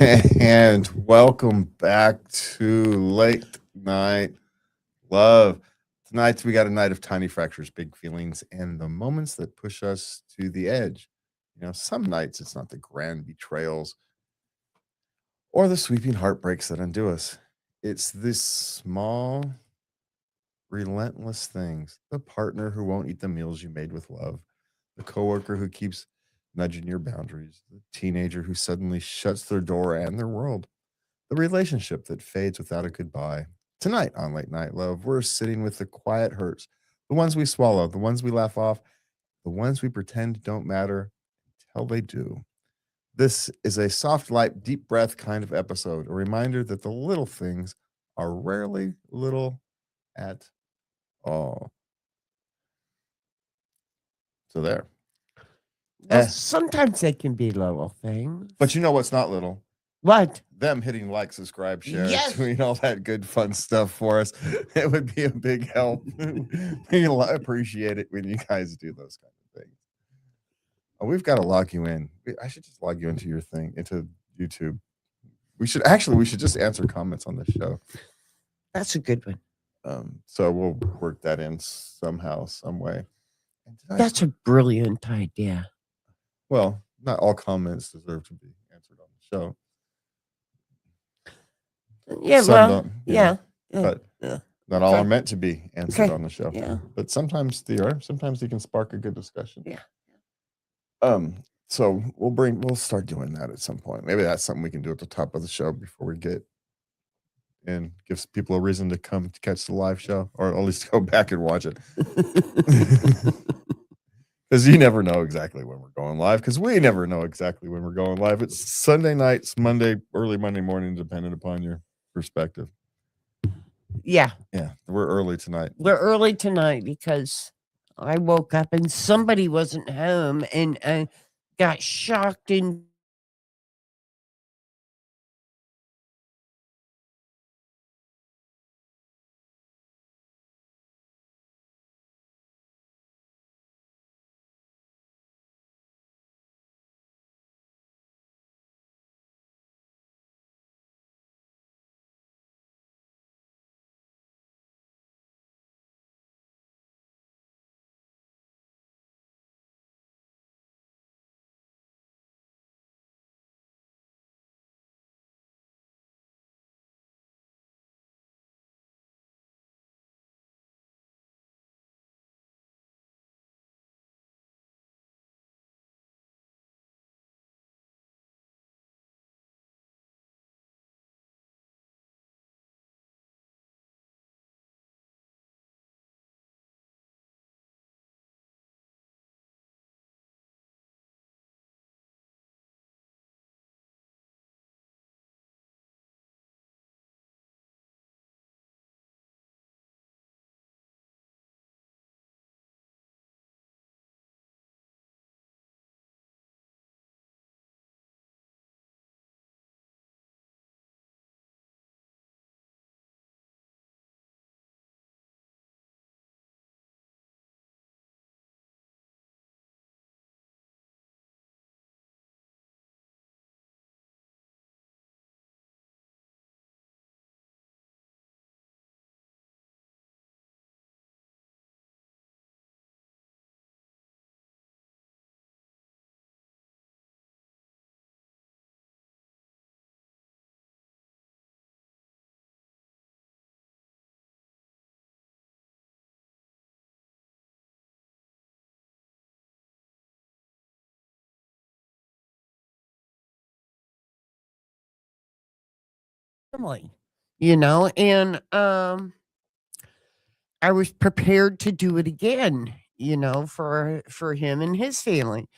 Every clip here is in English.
And welcome back to Late Night Love. Tonight, we got a night of tiny fractures, big feelings, and the moments that push us to the edge. Some nights it's not the grand betrayals or the sweeping heartbreaks that undo us. It's this small, relentless things. The partner who won't eat the meals you made with love, the coworker who keeps nudging your boundaries, the teenager who suddenly shuts their door and their world, the relationship that fades without a goodbye. Tonight on Late Night Love, we're sitting with the quiet hurts, the ones we swallow, the ones we laugh off, the ones we pretend don't matter until they do. This is a soft, light, deep breath kind of episode, a reminder that the little things are rarely little at all. So there. Well, sometimes they can be little things. But you know what's not little? What? Them hitting like, subscribe, share, Yes. doing all that good fun stuff for us. It would be a big help. We appreciate it when you guys do those kind of things. Oh, we've got to log you in. I should just log you into your thing, into YouTube. We should just answer comments on the show. That's a good one. So we'll work that in somehow, some way. That's a brilliant idea. Well, not all comments deserve to be answered on the show. Yeah, Some well, don't, yeah. But not all are meant to be answered on the show. Yeah. But sometimes they are. Sometimes they can spark a good discussion. Yeah. So we'll start doing that at some point. Maybe that's something we can do at the top of the show before we get and gives people a reason to come to catch the live show, or at least go back and watch it. Because you never know exactly when we're going live, because we never know exactly when we're going live. It's Sunday nights, early Monday morning, depending upon your perspective. Yeah. Yeah, we're early tonight. We're early tonight because I woke up and somebody wasn't home and got shocked and family, and I was prepared to do it again, for him and his family.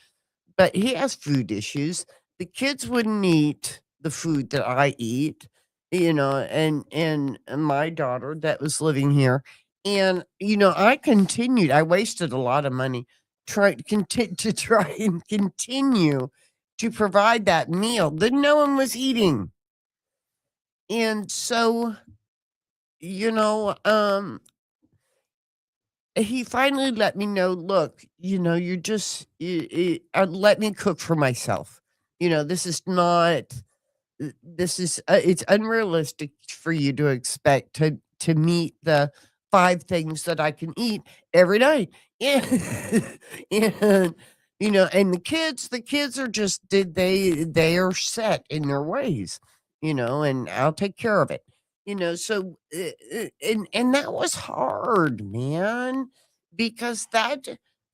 But he has food issues. The kids wouldn't eat the food that I eat, and my daughter that was living here. And I continued. I wasted a lot of money trying to try and continue to provide that meal that no one was eating. And so, you know, um, he finally let me know, look, you're just let me cook for myself. This is not this is it's unrealistic for you to expect to meet the 5 things that I can eat every night. Yeah. And, and the kids are just they are set in their ways, and I'll take care of it. So, and that was hard, man, because that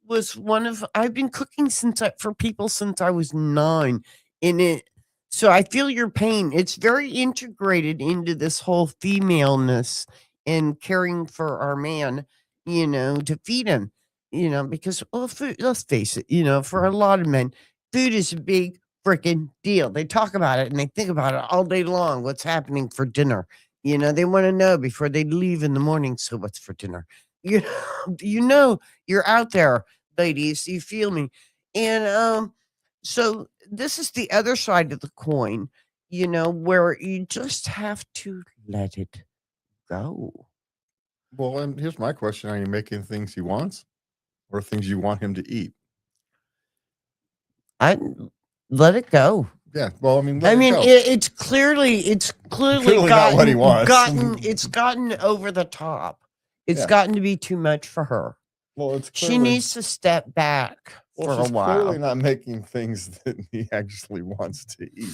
was one of I've been cooking for people since I was 9, and so I feel your pain. It's very integrated into this whole femaleness and caring for our man, to feed him, because, well, food, let's face it, for a lot of men, food is a big freaking deal. They talk about it and they think about it all day long. What's happening for dinner? They want to know before they leave in the morning. So what's for dinner? You're out there, ladies. You feel me? And so this is the other side of the coin, where you just have to let it go. Well, and here's my question: are you making things he wants, or things you want him to eat? I let it go. Yeah. Well, I mean, I let it mean, go. it's clearly Clearly not what he wants. it's gotten over the top. It's Yeah. gotten to be too much for her. Well, it's She clearly needs to step back well, for a she's clearly while. not making things that he actually wants to eat.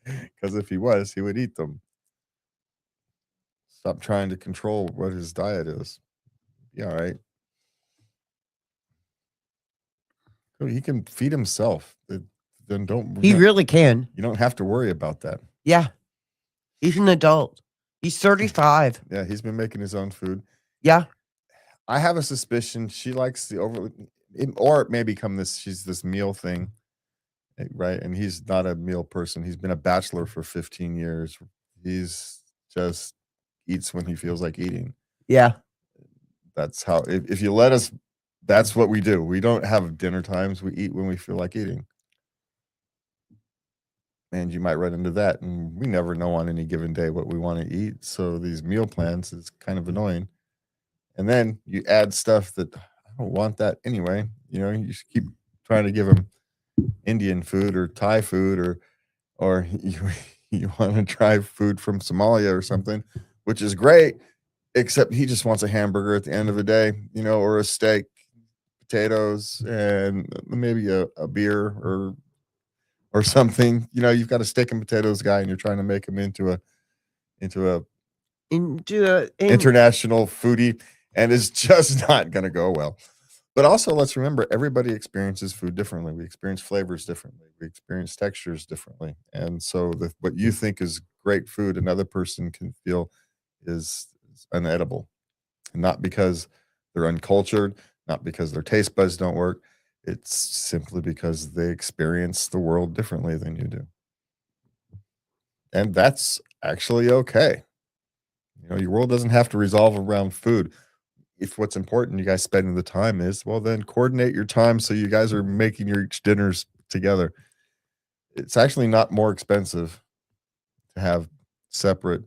Because if he was, he would eat them. Stop trying to control what his diet is. Yeah, all right. He can feed himself. Then He really can. you don't have to worry about that. Yeah. He's an adult. He's 35. Yeah, he's been making his own food. Yeah. I have a suspicion she likes the or it may become she's this meal thing, right? And he's not a meal person. He's been a bachelor for 15 years. He's just eats when he feels like eating. Yeah. That's how if you let us, that's what we do. We don't have dinner times. We eat when we feel like eating. And you might run into that, and we never know on any given day what we want to eat. So these meal plans is kind of annoying. And then you add stuff that I don't want that anyway. You just keep trying to give him Indian food or Thai food or you want to try food from Somalia or something, which is great, except he just wants a hamburger at the end of the day, or a steak, potatoes, and maybe a beer or something. You've got a steak and potatoes guy, and you're trying to make him into a international foodie, and it's just not going to go well. But also, let's remember, everybody experiences food differently. We experience flavors differently. We experience textures differently. And so what you think is great food, another person can feel is unedible. Not because they're uncultured, not because their taste buds don't work. It's simply because they experience the world differently than you do. And that's actually okay. Your world doesn't have to resolve around food. If what's important, you guys spending the time is, well, then coordinate your time so you guys are making your each dinners together. It's actually not more expensive to have separate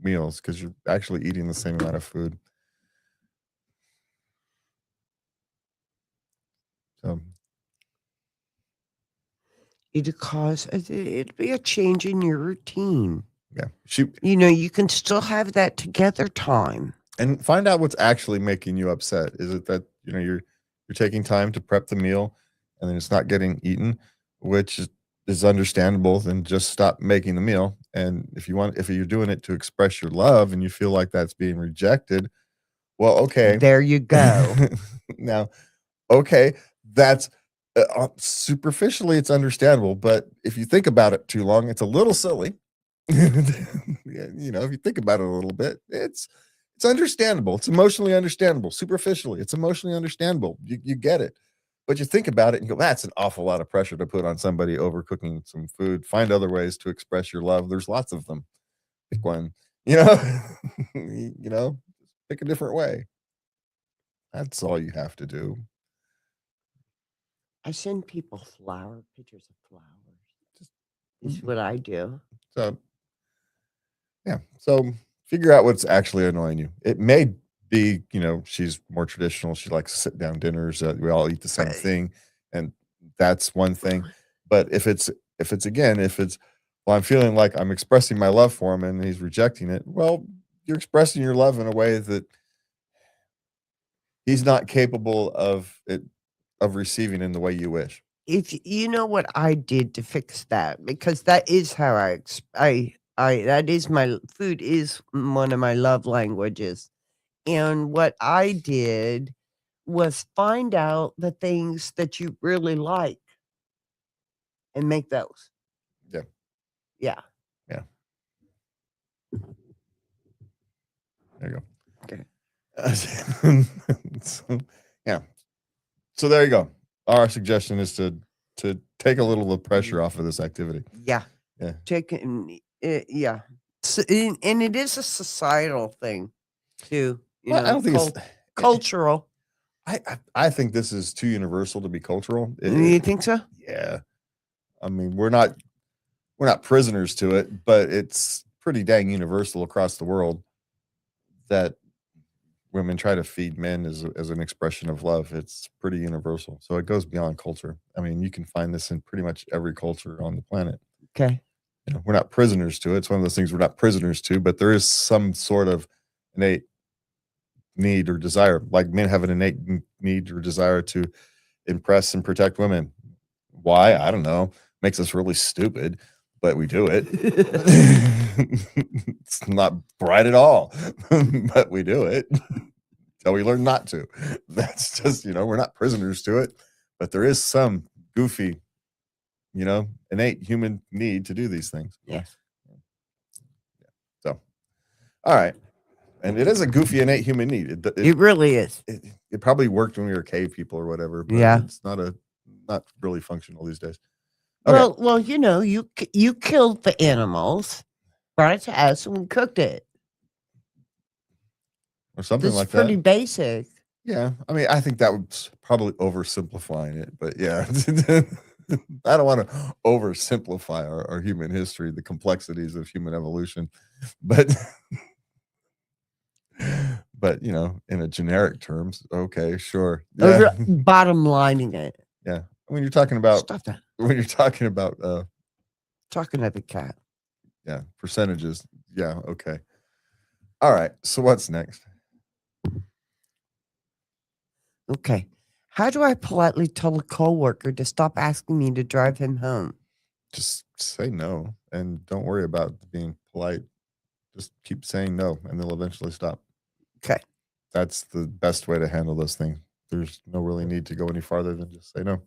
meals because you're actually eating the same amount of food. So It'd be a change in your routine. yeah, You can still have that together time. and find out what's actually making you upset. Is it that you're taking time to prep the meal and then it's not getting eaten, which is understandable? Then just stop making the meal. And if you're doing it to express your love and you feel like that's being rejected, well, okay. There you go. Now, okay, that's superficially it's understandable, but if you think about it too long, it's a little silly. If you think about it a little bit, it's understandable. It's emotionally understandable. Superficially, it's emotionally understandable. You get it. But you think about it and you go, that's an awful lot of pressure to put on somebody over cooking some food. Find other ways to express your love. There's lots of them. Pick one, pick a different way. That's all you have to do. I send people pictures of flowers. Is what I do. So, yeah. So figure out what's actually annoying you. It may be, she's more traditional. She likes sit down dinners. We all eat the same thing, and that's one thing. But if it's well, I'm feeling like I'm expressing my love for him and he's rejecting it. Well, you're expressing your love in a way that he's not capable of receiving in the way you wish. If you know what I did to fix that, because that is how I that is my food is one of my love languages. And what I did was find out the things that you really like and make those. Yeah. Yeah. Yeah. There you Okay. go. So, yeah. So there you go. Our suggestion is to take a little of the pressure off of this activity. Yeah. Yeah. Yeah. And it is a societal thing too, Well, I don't think it's cultural. I think this is too universal to be cultural. You think so? Yeah. I mean, we're not prisoners to it, but it's pretty dang universal across the world that women try to feed men as an expression of love. It's pretty universal. So it goes beyond culture. I mean, you can find this in pretty much every culture on the planet. Okay. We're not prisoners to it. It's one of those things we're not prisoners to, but there is some sort of innate need or desire. Like men have an innate need or desire to impress and protect women. Why? I don't know. Makes us really stupid, but we do it. It's not bright at all, but we do it till we learn not to. That's just, we're not prisoners to it, but there is some goofy, innate human need to do these things. Yes. So, all right. And it is a goofy innate human need. It really is. It probably worked when we were cave people or whatever, but Yeah. it's not really functional these days. Okay. Well, you killed the animals, brought it to us, and we cooked it. Or something That's like pretty that. basic. Yeah. I mean, I think that was probably oversimplifying it, but yeah. I don't want to oversimplify our human history, the complexities of human evolution, but in a generic terms, okay, sure. Yeah. Bottom lining it. Yeah. When you're talking about Stop that. Talking to the cat. Yeah, percentages. Yeah, okay. All right. So what's next? Okay. How do I politely tell a coworker to stop asking me to drive him home? Just say no and don't worry about being polite. Just keep saying no and they'll eventually stop. Okay. That's the best way to handle those things. There's no really need to go any farther than just say no.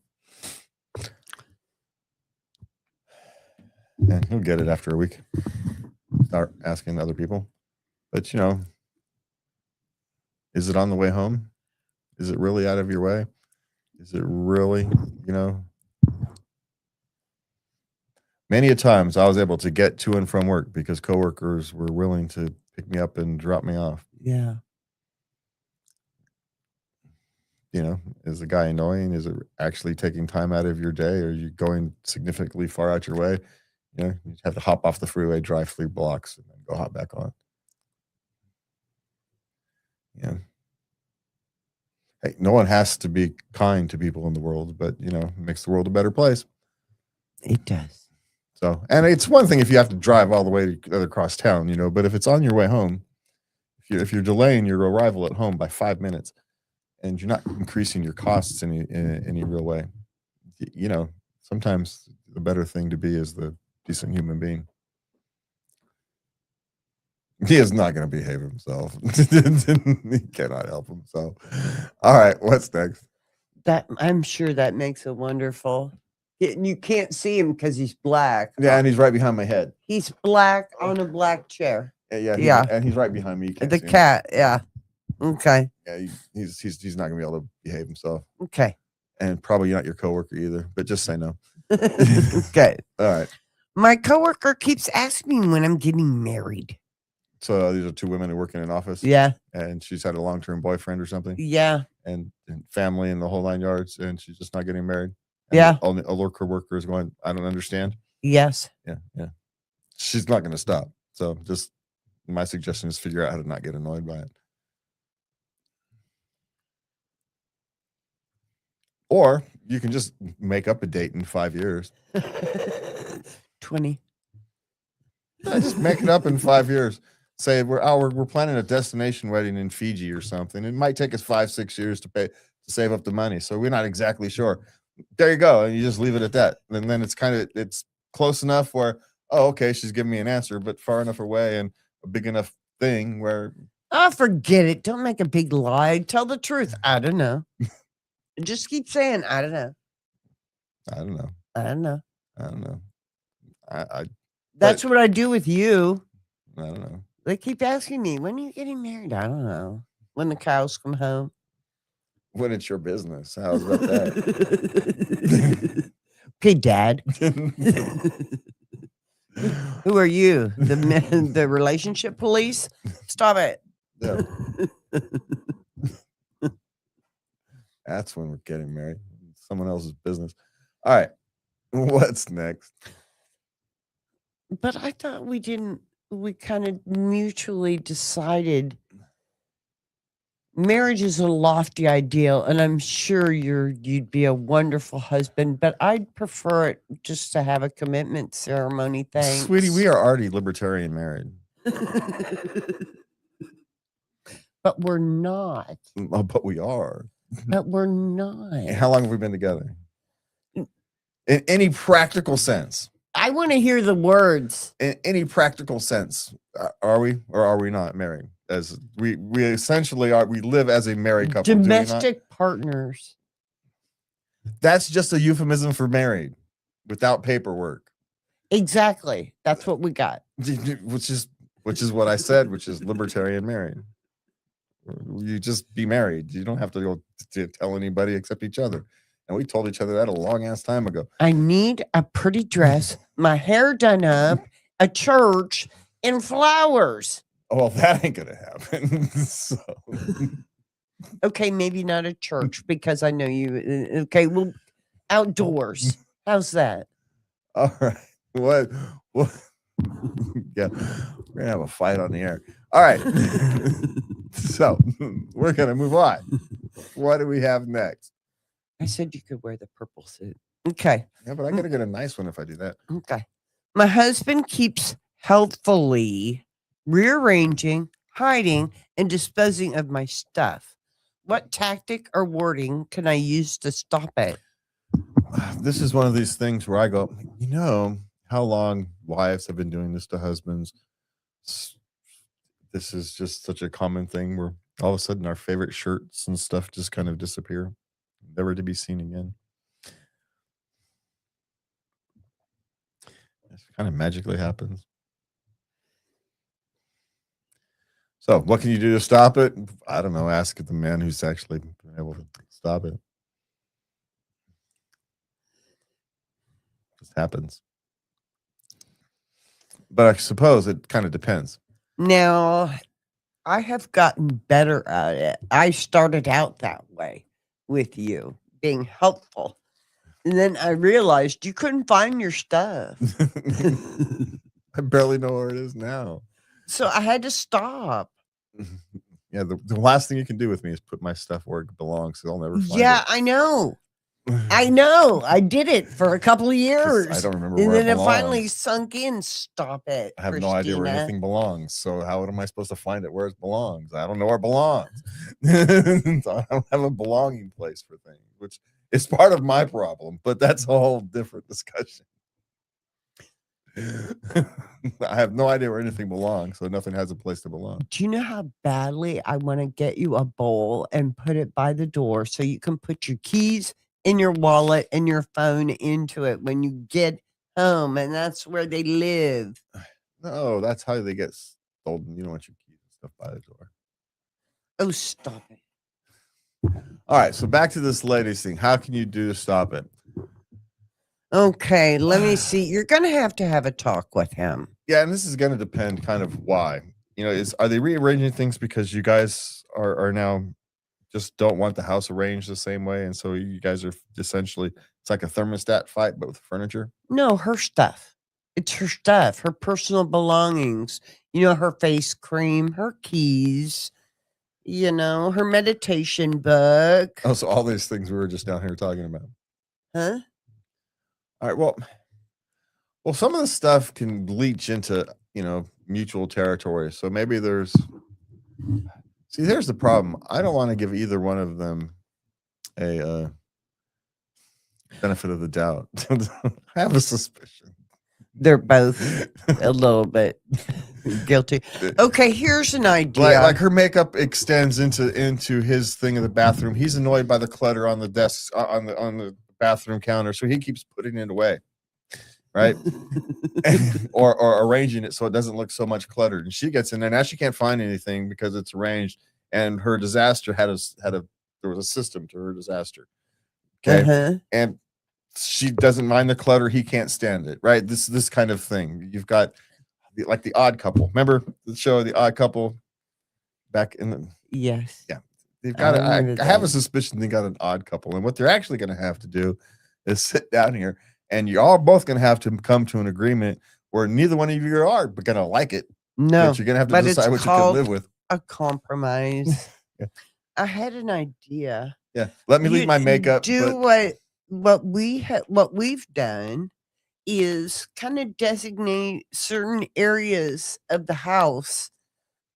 And he'll get it after a week. Start asking other people. But is it on the way home? Is it really out of your way? Is it really, many a times I was able to get to and from work because coworkers were willing to pick me up and drop me off. Yeah. Is the guy annoying? Is it actually taking time out of your day? Are you going significantly far out your way? You have to hop off the freeway, drive 3 blocks, and then go hop back on. Yeah. Hey, no one has to be kind to people in the world, but it makes the world a better place. It does. So, and it's one thing if you have to drive all the way across town, but if it's on your way home, if you're delaying your arrival at home by 5 minutes, and you're not increasing your costs in any real way, sometimes the better thing to be is the decent human being. He is not going to behave himself. He cannot help himself. All right, what's next? That I'm sure that makes it wonderful. You can't see him because he's black. Yeah, and he's right behind my head. He's black on a black chair. Yeah, and he's right behind me. You can't The see him. cat, yeah. Okay. Yeah, he's not going to be able to behave himself. Okay. And probably not your coworker either, but just say no. Okay. All right. My coworker keeps asking me when I'm getting married. So these are 2 women who work in an office. Yeah. And she's had a long-term boyfriend or something. Yeah. And family and the whole 9 yards, and she's just not getting married. And Yeah. Only a lurker worker is going, I don't understand. Yes. Yeah. She's not going to stop. So just my suggestion is figure out how to not get annoyed by it. Or you can just make up a date in 5 years. 20. Just make it up in 5 years. Say we're planning a destination wedding in Fiji or something. It might take us 5-6 years to save up the money, so we're not exactly sure. There you go, and you just leave it at that. And then it's close enough where, oh, okay, she's giving me an answer, but far enough away and a big enough thing where Oh, forget it. Don't make a big lie. Tell the truth. I don't know. Just keep saying, I don't know. I don't know. I don't know. I don't know. That's what I do with you. I don't know. They keep asking me, when are you getting married? I don't know. When the cows come home. When it's your business. How's about that? Okay, Dad. Who are you? The relationship police? Stop it. Yeah. That's when we're getting married. Someone else's business. All right. What's next? But I thought we kind of mutually decided marriage is a lofty ideal, and I'm sure you'd be a wonderful husband, but I'd prefer it just to have a commitment ceremony. Thanks. Sweetie, we are already libertarian married. But we're not. Oh, but we are. But we're not. And how long have we been together? In any practical sense. I want to hear the words. In any practical sense, are we or are we not married? As we essentially are. We live as a married couple. Domestic partners. That's just a euphemism for married, without paperwork. Exactly. That's what we got. Which is what I said. Which is libertarian married. You just be married. You don't have to go to tell anybody except each other. And we told each other that a long ass time ago. I need a pretty dress, my hair done up, a church, and flowers. Oh, well, that ain't gonna happen. So. Okay, maybe not a church because I know you. Okay, well, outdoors. How's that? All right. What? Yeah, we're gonna have a fight on the air. All right. So we're gonna move on. What do we have next? I said you could wear the purple suit. Okay. Yeah, but I gotta get a nice one if I do that. Okay. My husband keeps helpfully rearranging, hiding, and disposing of my stuff. What tactic or wording can I use to stop it? This is one of these things where I go, how long wives have been doing this to husbands. This is just such a common thing where all of a sudden our favorite shirts and stuff just kind of disappear, never to be seen again. It kind of magically happens. So what can you do to stop it? I don't know. Ask the man who's actually been able to stop it. It just happens. But I suppose it kind of depends. Now, I have gotten better at it. I started out that way with you, being helpful. And then I realized you couldn't find your stuff. I barely know where it is now. So I had to stop. Yeah, the last thing you can do with me is put my stuff where it belongs. So I'll never find it. Yeah, I know. I know. I did it for a couple of years. I don't remember and where then it it belongs. finally sunk in. Stop it. I have no idea where anything belongs. So how am I supposed to find it where it belongs? I don't know where it belongs. So I don't have a belonging place for things, which is part of my problem, but that's a whole different discussion. I have no idea where anything belongs, so nothing has a place to belong. Do you know how badly I want to get you a bowl and put it by the door so you can put your keys in your wallet and your phone into it when you get home, and that's where they live? No, that's how they get stolen. You don't want your keys and stuff by the door. Oh, stop it. All right, so back to this ladies thing. How can you do to stop it? Okay, let me see. You're going to have a talk with him. Yeah, and this is going to depend kind of why. Are they rearranging things because you guys are now just don't want the house arranged the same way, and so you guys are essentially, it's like a thermostat fight but with furniture? No, her stuff. It's her stuff, her personal belongings. Her face cream, her keys, her meditation book. Oh, so all these things we were just down here talking about. Huh? All right, well, Well, some of the stuff can leach into, mutual territory. So maybe see, there's the problem. I don't want to give either one of them a benefit of the doubt. I have a suspicion. They're both a little bit guilty. Okay, here's an idea. Like her makeup extends into his thing in the bathroom. He's annoyed by the clutter on the desk on the bathroom counter, so he keeps putting it away, right? or arranging it so it doesn't look so much cluttered. And she gets in there now. She can't find anything because it's arranged. And her disaster there was a system to her disaster. Okay, and she doesn't mind the clutter. He can't stand it. Right. This kind of thing. You've got like the Odd Couple. Remember the show, The Odd Couple? Back in the yes, yeah. They've got. I have a suspicion they got an odd couple, and what they're actually going to have to do is sit down here, and you're all both going to have to come to an agreement where neither one of you are going to like it. No, but you're going to have to decide what you can live with. A compromise. Yeah. I had an idea. Yeah, let me leave my makeup. What we've done is kind of designate certain areas of the house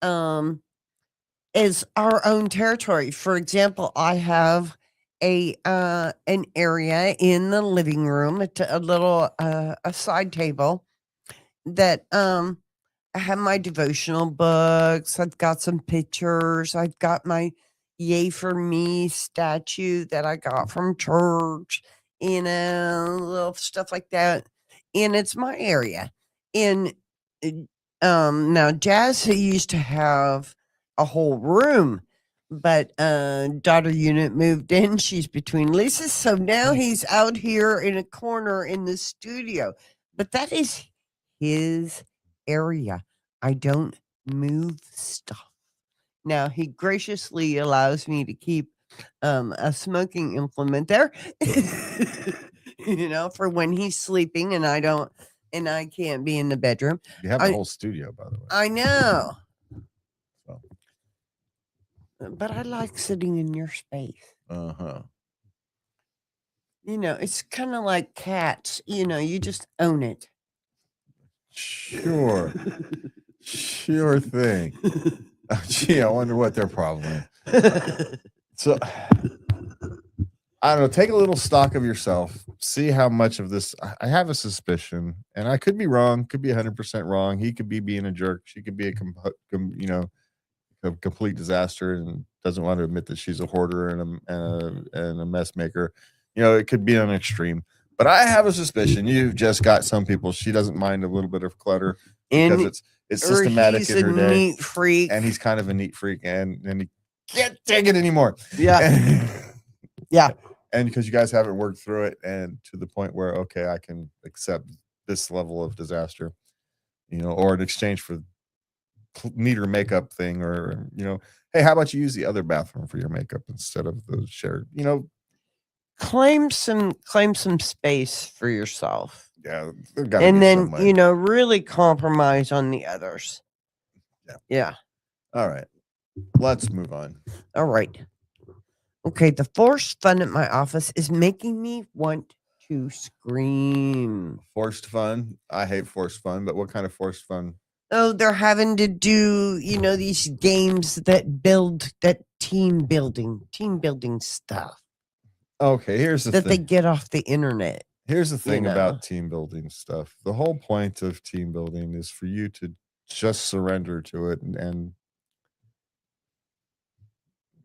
as our own territory. For example, I have an area in the living room, a little a side table that I have my devotional books. I've got some pictures. I've got my Yay for Me statue that I got from church, little stuff like that. And it's my area. And now Jazz used to have a whole room, but daughter unit moved in. She's between leases. So now he's out here in a corner in the studio. But that is his area. I don't move stuff. Now he graciously allows me to keep a smoking implement there, for when he's sleeping and I can't be in the bedroom. You have a whole studio, by the way. I know. So. But I like sitting in your space. It's kind of like cats. You just own it. Sure. Sure thing. Gee, I wonder what their problem is. So, I don't know. Take a little stock of yourself. See how much of this. I have a suspicion, and I could be wrong. Could be 100% wrong. He could be being a jerk. She could be a complete disaster and doesn't want to admit that she's a hoarder and a mess maker. It could be an extreme. But I have a suspicion you've just got some people. She doesn't mind a little bit of clutter because it's systematic in her day. Neat freak, and he's kind of a neat freak, and he can't take it anymore. Yeah, yeah. And because you guys haven't worked through it, and to the point where okay, I can accept this level of disaster, or in exchange for neater makeup thing, or hey, how about you use the other bathroom for your makeup instead of the shared, claim some space for yourself. Yeah, and then really compromise on the others. Yeah. All right, let's move on. All right. Okay, the forced fun at my office is making me want to scream. Forced fun? I hate forced fun, but what kind of forced fun? Oh, they're having to do, these games that team building stuff. Okay, here's the thing. That they get off the internet. Here's the thing about team building stuff. The whole point of team building is for you to just surrender to it and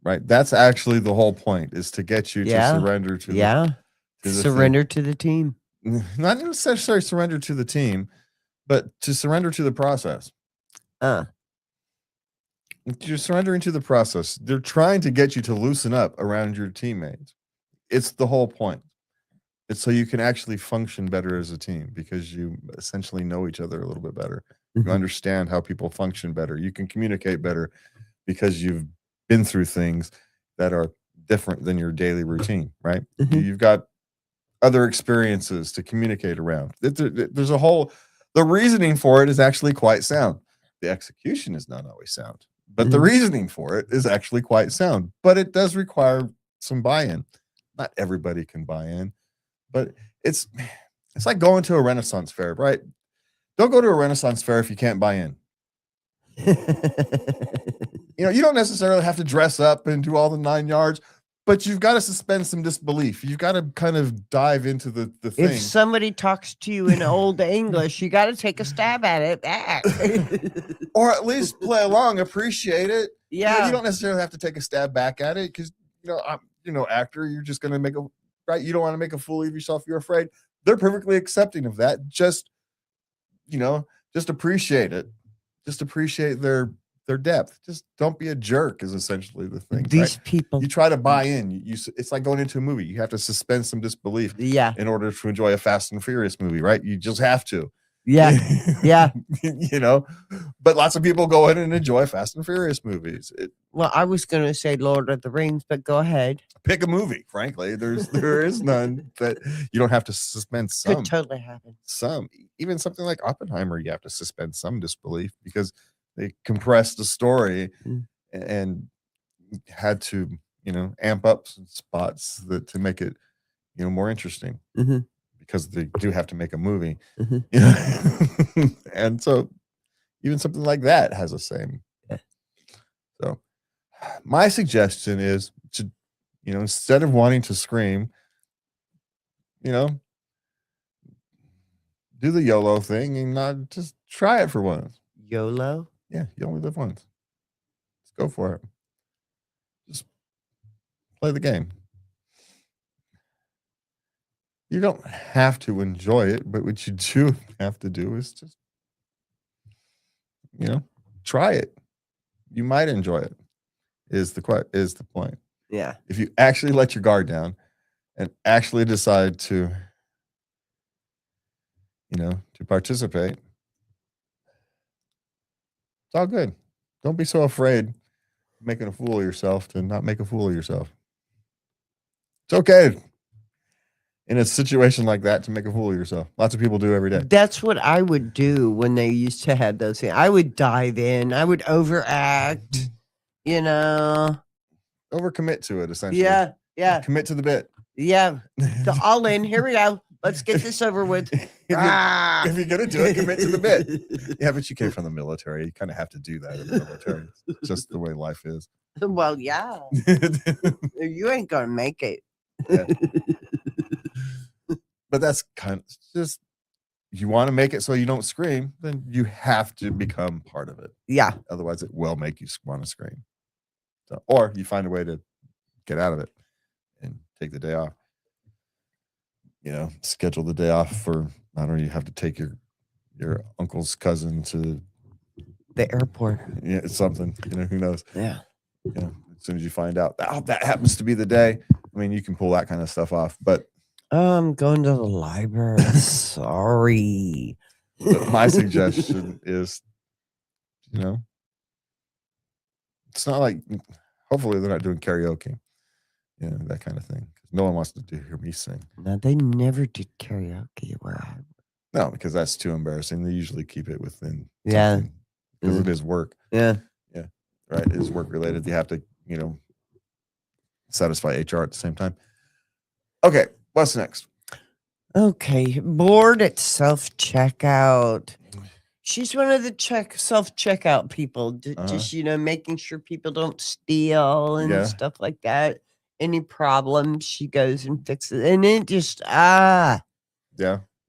right. That's actually the whole point, is to get you to surrender to surrender to the team. Not necessarily surrender to the team, but to surrender to the process. You're surrendering to the process. They're trying to get you to loosen up around your teammates. It's the whole point. It's so you can actually function better as a team because you essentially know each other a little bit better. You understand how people function better. You can communicate better because you've been through things that are different than your daily routine, right? You've got other experiences to communicate around. There's the reasoning for it is actually quite sound. The execution is not always sound, but the reasoning for it is actually quite sound. But it does require some buy-in. Not everybody can buy in, but It's like going to a Renaissance fair, right? Don't go to a Renaissance fair if you can't buy in. You don't necessarily have to dress up and do all the 9 yards, but you've got to suspend some disbelief. You've got to kind of dive into the If thing. somebody talks to you in old English, you gotta take a stab at it back. Or at least play along, appreciate it. Yeah. You don't necessarily have to take a stab back at it because, I'm, actor, you're just going to make right. You don't want to make a fool of yourself. You're afraid. They're perfectly accepting of that. Just appreciate it. Just appreciate their depth. Just don't be a jerk is essentially the thing. These right? people. You try to buy in. It's like going into a movie. You have to suspend some disbelief Yeah. in order to enjoy a Fast and Furious movie, right? You just have to. Yeah. Yeah. But lots of people go in and enjoy Fast and Furious movies. Well, I was going to say Lord of the Rings, but go ahead. Pick a movie, frankly. There is none that you don't have to suspend some. Could totally happen. Even something like Oppenheimer, you have to suspend some disbelief because they compressed the story and had to, amp up some spots to make it, more interesting. Mm-hmm. Because they do have to make a movie. Mm-hmm. And so even something like that has the same. Yeah. So my suggestion is to, instead of wanting to scream, do the YOLO thing and not just try it for once. YOLO? Yeah, you only live once. Let's go for it. Just play the game. You don't have to enjoy it, but what you do have to do is just, try it. You might enjoy it. Is the point. Yeah. If you actually let your guard down and actually decide to, to participate, it's all good. Don't be so afraid of making a fool of yourself to not make a fool of yourself. It's okay in a situation like that to make a fool of yourself. Lots of people do every day. That's what I would do when they used to have those things. I would dive in. I would overact, Overcommit to it, essentially. Yeah. Yeah. Commit to the bit. Yeah. All in. Here we go. Let's get this over with. If you're going to do it, commit to the bit. Yeah, but you came from the military. You kind of have to do that in the military. It's just the way life is. Well, yeah. You ain't going to make it. Yeah. But that's kind of just, you want to make it so you don't scream, then you have to become part of it. Yeah. Otherwise, it will make you want to scream. So, or you find a way to get out of it and take the day off. Schedule the day off for, I don't know, you have to take your uncle's cousin to the airport. Yeah, it's something, who knows? Yeah. As soon as you find out that happens to be the day, I mean, you can pull that kind of stuff off. But I'm going to the library. Sorry. My suggestion is, it's not like, hopefully they're not doing karaoke, that kind of thing. No one wants to hear me sing. No, they never did karaoke where I. No, because that's too embarrassing. They usually keep it within. Yeah. Because it is work. Yeah. Yeah. Right. It is work related. You have to, satisfy HR at the same time. Okay. What's next? Okay. Bored at self-checkout. She's one of the self-checkout people. Just, making sure people don't steal and stuff like that. Any problems, she goes and fixes it. And it just, yeah.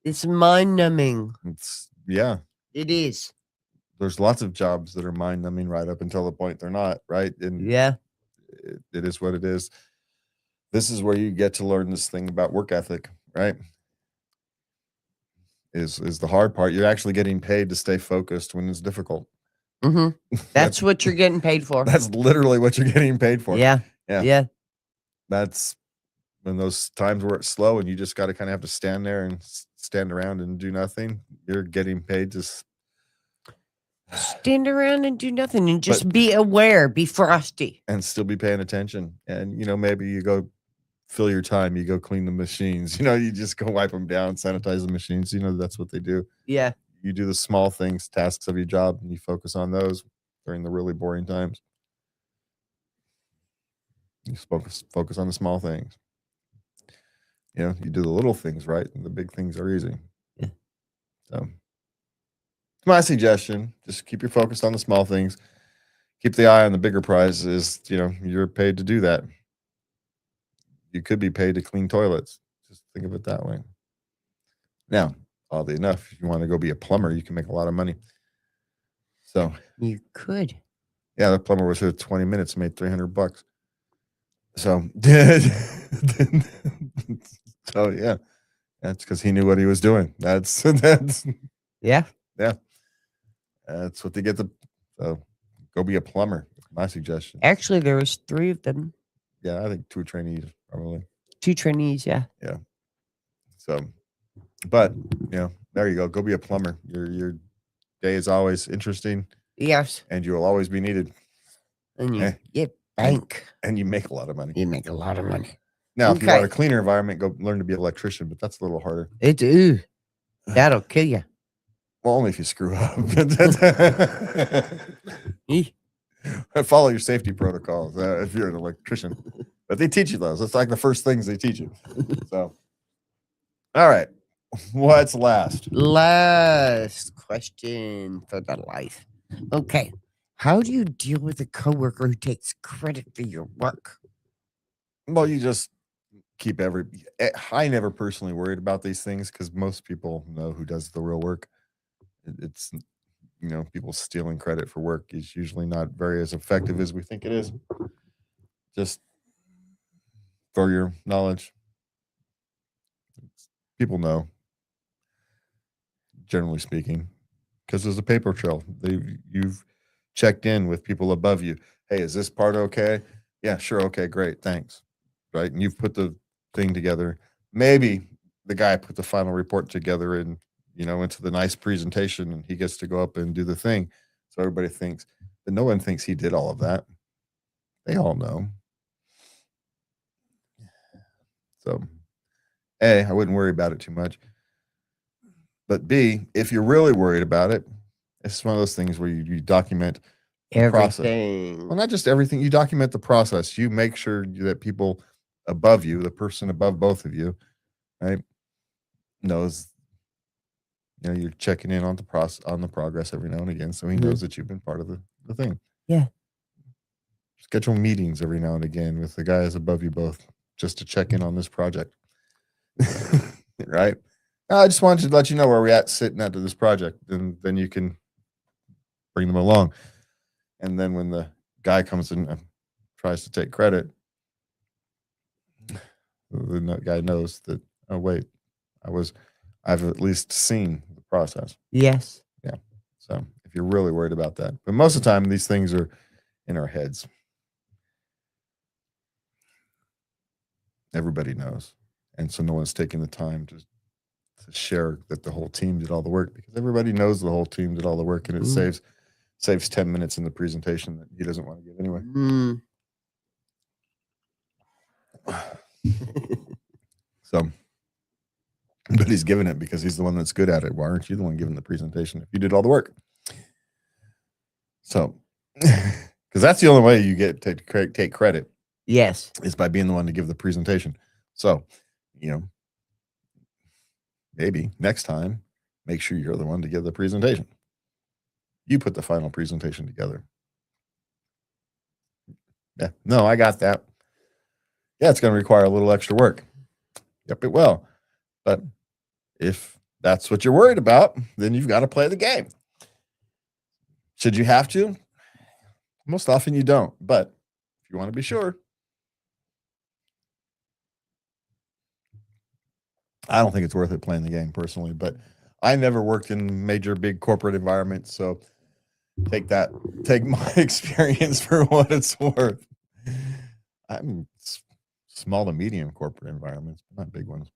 It's mind-numbing. It is. There's lots of jobs that are mind-numbing right up until the point they're not, right? And yeah. It is what it is. This is where you get to learn this thing about work ethic, right? Is the hard part. You're actually getting paid to stay focused when it's difficult. Mm-hmm. That's what you're getting paid for. That's literally what you're getting paid for. Yeah. That's when those times where it's slow and you just got to kind of have to stand there and stand around and do nothing. You're getting paid to stand around and do nothing and just be aware, be frosty, and still be paying attention. And maybe you go fill your time, you go clean the machines, you just go wipe them down, sanitize the machines. That's what they do. Yeah. You do the small things, tasks of your job, and you focus on those during the really boring times. You focus on the small things. You do the little things right, and the big things are easy. Yeah. So, my suggestion: just keep your focus on the small things. Keep the eye on the bigger prizes. You're paid to do that. You could be paid to clean toilets. Just think of it that way. Now, oddly enough, if you want to go be a plumber, you can make a lot of money. So, You could. yeah, the plumber was here 20 minutes, made $300. So, so yeah, that's because he knew what he was doing. That's Yeah. yeah, that's what they get. So, go be a plumber. My suggestion. Actually, there was 3 of them. Yeah, I think 2 trainees probably. 2 trainees, yeah. Yeah. So, but there you go. Go be a plumber. Your day is always interesting, Yes. and you will always be needed. And you Eh, get bank. and you make a lot of money. You make a lot of money. Now, if you want a Okay. cleaner environment, go learn to be an electrician, but that's a little harder. That'll kill you. Well, only if you screw up. Eh. Follow your safety protocols if you're an electrician. But they teach you those. It's like the first things they teach you. So, all right. What's last? Last question for the life. Okay. How do you deal with a coworker who takes credit for your work? Well, you just keep I never personally worried about these things because most people know who does the real work. It's people stealing credit for work is usually not very as effective as we think it is. Just for your knowledge, people know, generally speaking, because there's a paper trail. You've checked in with people above you. Hey, is this part okay? Yeah, sure. Okay, great. Thanks. Right. And you've put the thing together. Maybe the guy put the final report together and, into the nice presentation and he gets to go up and do the thing. So everybody thinks, but no one thinks he did all of that. They all know. So, A, I wouldn't worry about it too much. But B, if you're really worried about it, it's one of those things where you document the process. Everything. Well, not just everything. You document the process. You make sure that people above you, the person above both of you, right, knows. You're checking in on the progress every now and again, so he Mhm. knows that you've been part of the thing. Yeah. Schedule meetings every now and again with the guys above you both, just to check in on this project. Right? I just wanted to let you know where we're at sitting at this project, and then you can bring them along. And then when the guy comes in and tries to take credit, the guy knows that, oh wait, I've at least seen the process. Yes. Yeah. So if you're really worried about that, but most of the time these things are in our heads. Everybody knows, and so no one's taking the time to share that the whole team did all the work, because everybody knows the whole team did all the work, and it saves 10 minutes in the presentation that he doesn't want to give anyway. So, but he's giving it because he's the one that's good at it. Why aren't you the one giving the presentation if you did all the work? So, because that's the only way you get to take credit. Yes. Is by being the one to give the presentation. So, maybe next time, make sure you're the one to give the presentation. You put the final presentation together. Yeah, no, I got that. Yeah, it's going to require a little extra work. Yep, it will. But if that's what you're worried about, then you've got to play the game. Should you have to? Most often you don't. But if you want to be sure, I don't think it's worth it playing the game personally. But I never worked in major big corporate environments, so take my experience for what it's worth. I'm small to medium corporate environments, but not big ones.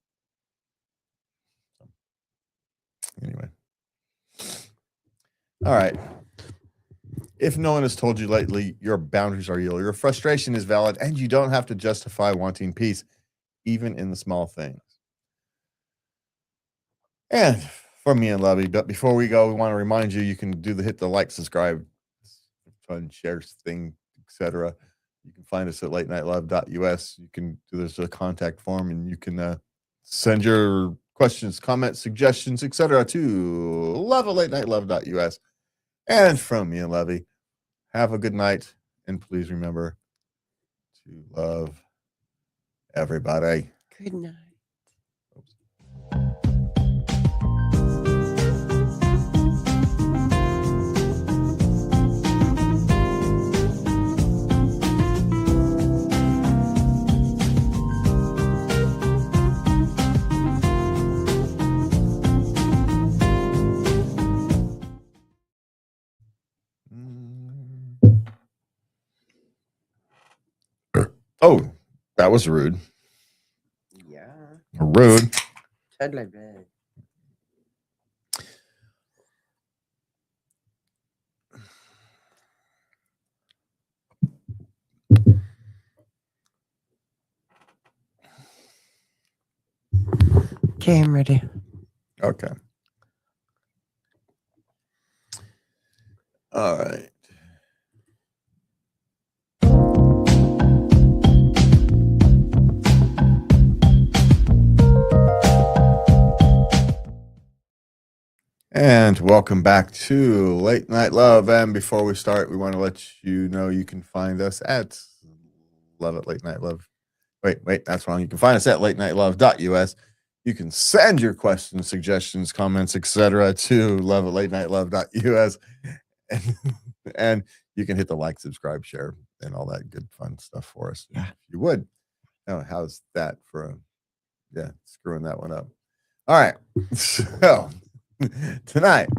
Anyway. All right. If no one has told you lately, your boundaries are real, your frustration is valid, and you don't have to justify wanting peace, even in the small things. And from me and Lovey, but before we go, we want to remind you, you can hit the like, subscribe, fun, share thing, etc. You can find us at latenightlive.us. You can do this a contact form, and you can Send your questions, comments, suggestions, etc. to love@latenightLove.us. And from me and Levy, have a good night. And please remember to love everybody. Good night. Oh, that was rude. Yeah. Rude. Totally bad. Okay, I'm ready. Okay. All right. And welcome back to Late Night Love. And before we start, we want to let you know you can find us at Love at Late Night Love. Wait, that's wrong. You can find us at latenightLove.us. You can send your questions, suggestions, comments, etc. to love@latenightLove.us. And you can hit the like, subscribe, share, and all that good fun stuff for us. Yeah. If you would. Oh, how's that for screwing that one up. All right. So tonight,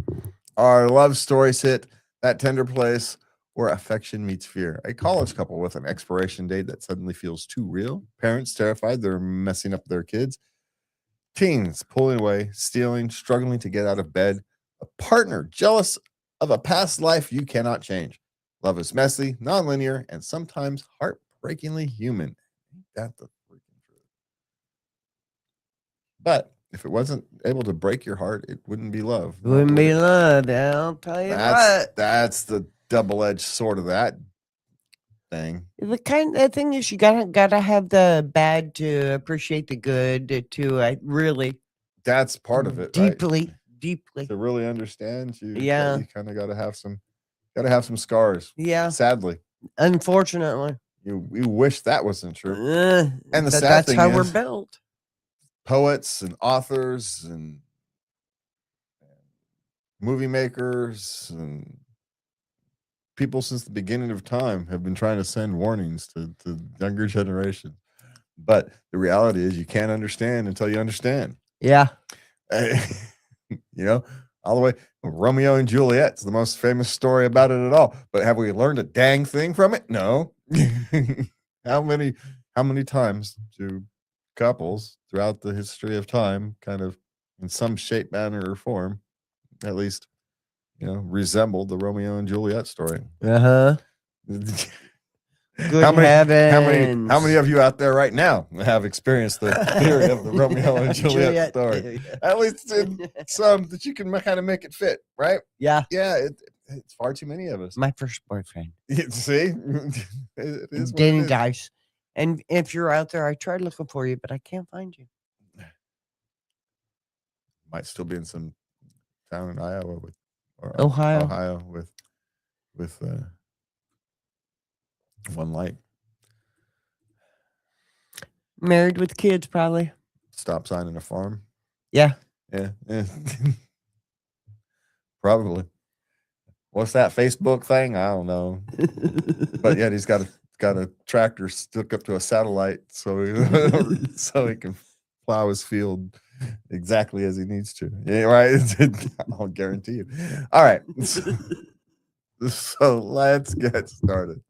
our love stories hit that tender place where affection meets fear. A college couple with an expiration date that suddenly feels too real. Parents terrified they're messing up their kids. Teens pulling away, stealing, struggling to get out of bed. A partner jealous of a past life you cannot change. Love is messy, nonlinear, and sometimes heartbreakingly human. Ain't that the freaking truth? But if it wasn't able to break your heart, it wouldn't be love. It wouldn't be love. I'll tell you what. That's the double-edged sword of that thing. The thing is, you gotta have the bad to appreciate the good. To really That's part of it, deeply to really understand you. Yeah. You kind of got to have some scars. Yeah. Sadly, unfortunately, we wish that wasn't true. and the sad that's thing how is, we're built. Poets and authors and movie makers and people since the beginning of time have been trying to send warnings to younger generations. But the reality is you can't understand until you understand. Yeah. All the way. Romeo and Juliet's the most famous story about it at all. But have we learned a dang thing from it? No. How many times do couples throughout the history of time kind of in some shape, manner, or form, at least, resemble the Romeo and Juliet story? Good how heavens. many of you out there right now have experienced the theory of the Romeo and Juliet story? At least in some that you can kind of make it fit, right? Yeah. Yeah, it's far too many of us. My first boyfriend. See? It is what Danny it is. Dice. And if you're out there, I tried looking for you, but I can't find you. Might still be in some town in Iowa Ohio with one light. Married with kids, probably. Stop sign in a farm. Yeah. Yeah. Probably. What's that Facebook thing? I don't know. But yet he's got a tractor stuck up to a satellite so he can plow his field exactly as he needs to. Yeah, right. I'll guarantee you. All right. So let's get started.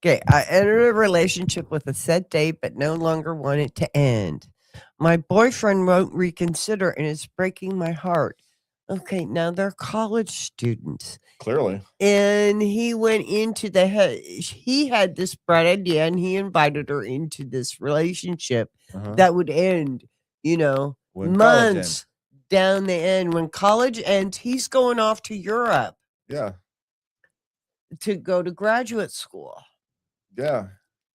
Okay, I entered a relationship with a set date, but no longer want it to end. My boyfriend won't reconsider, and it's breaking my heart. Okay, now they're college students. Clearly. And he went into he had this bright idea, and he invited her into this relationship that would end, When months down the end. When college ends, he's going off to Europe. Yeah. To go to graduate school. Yeah.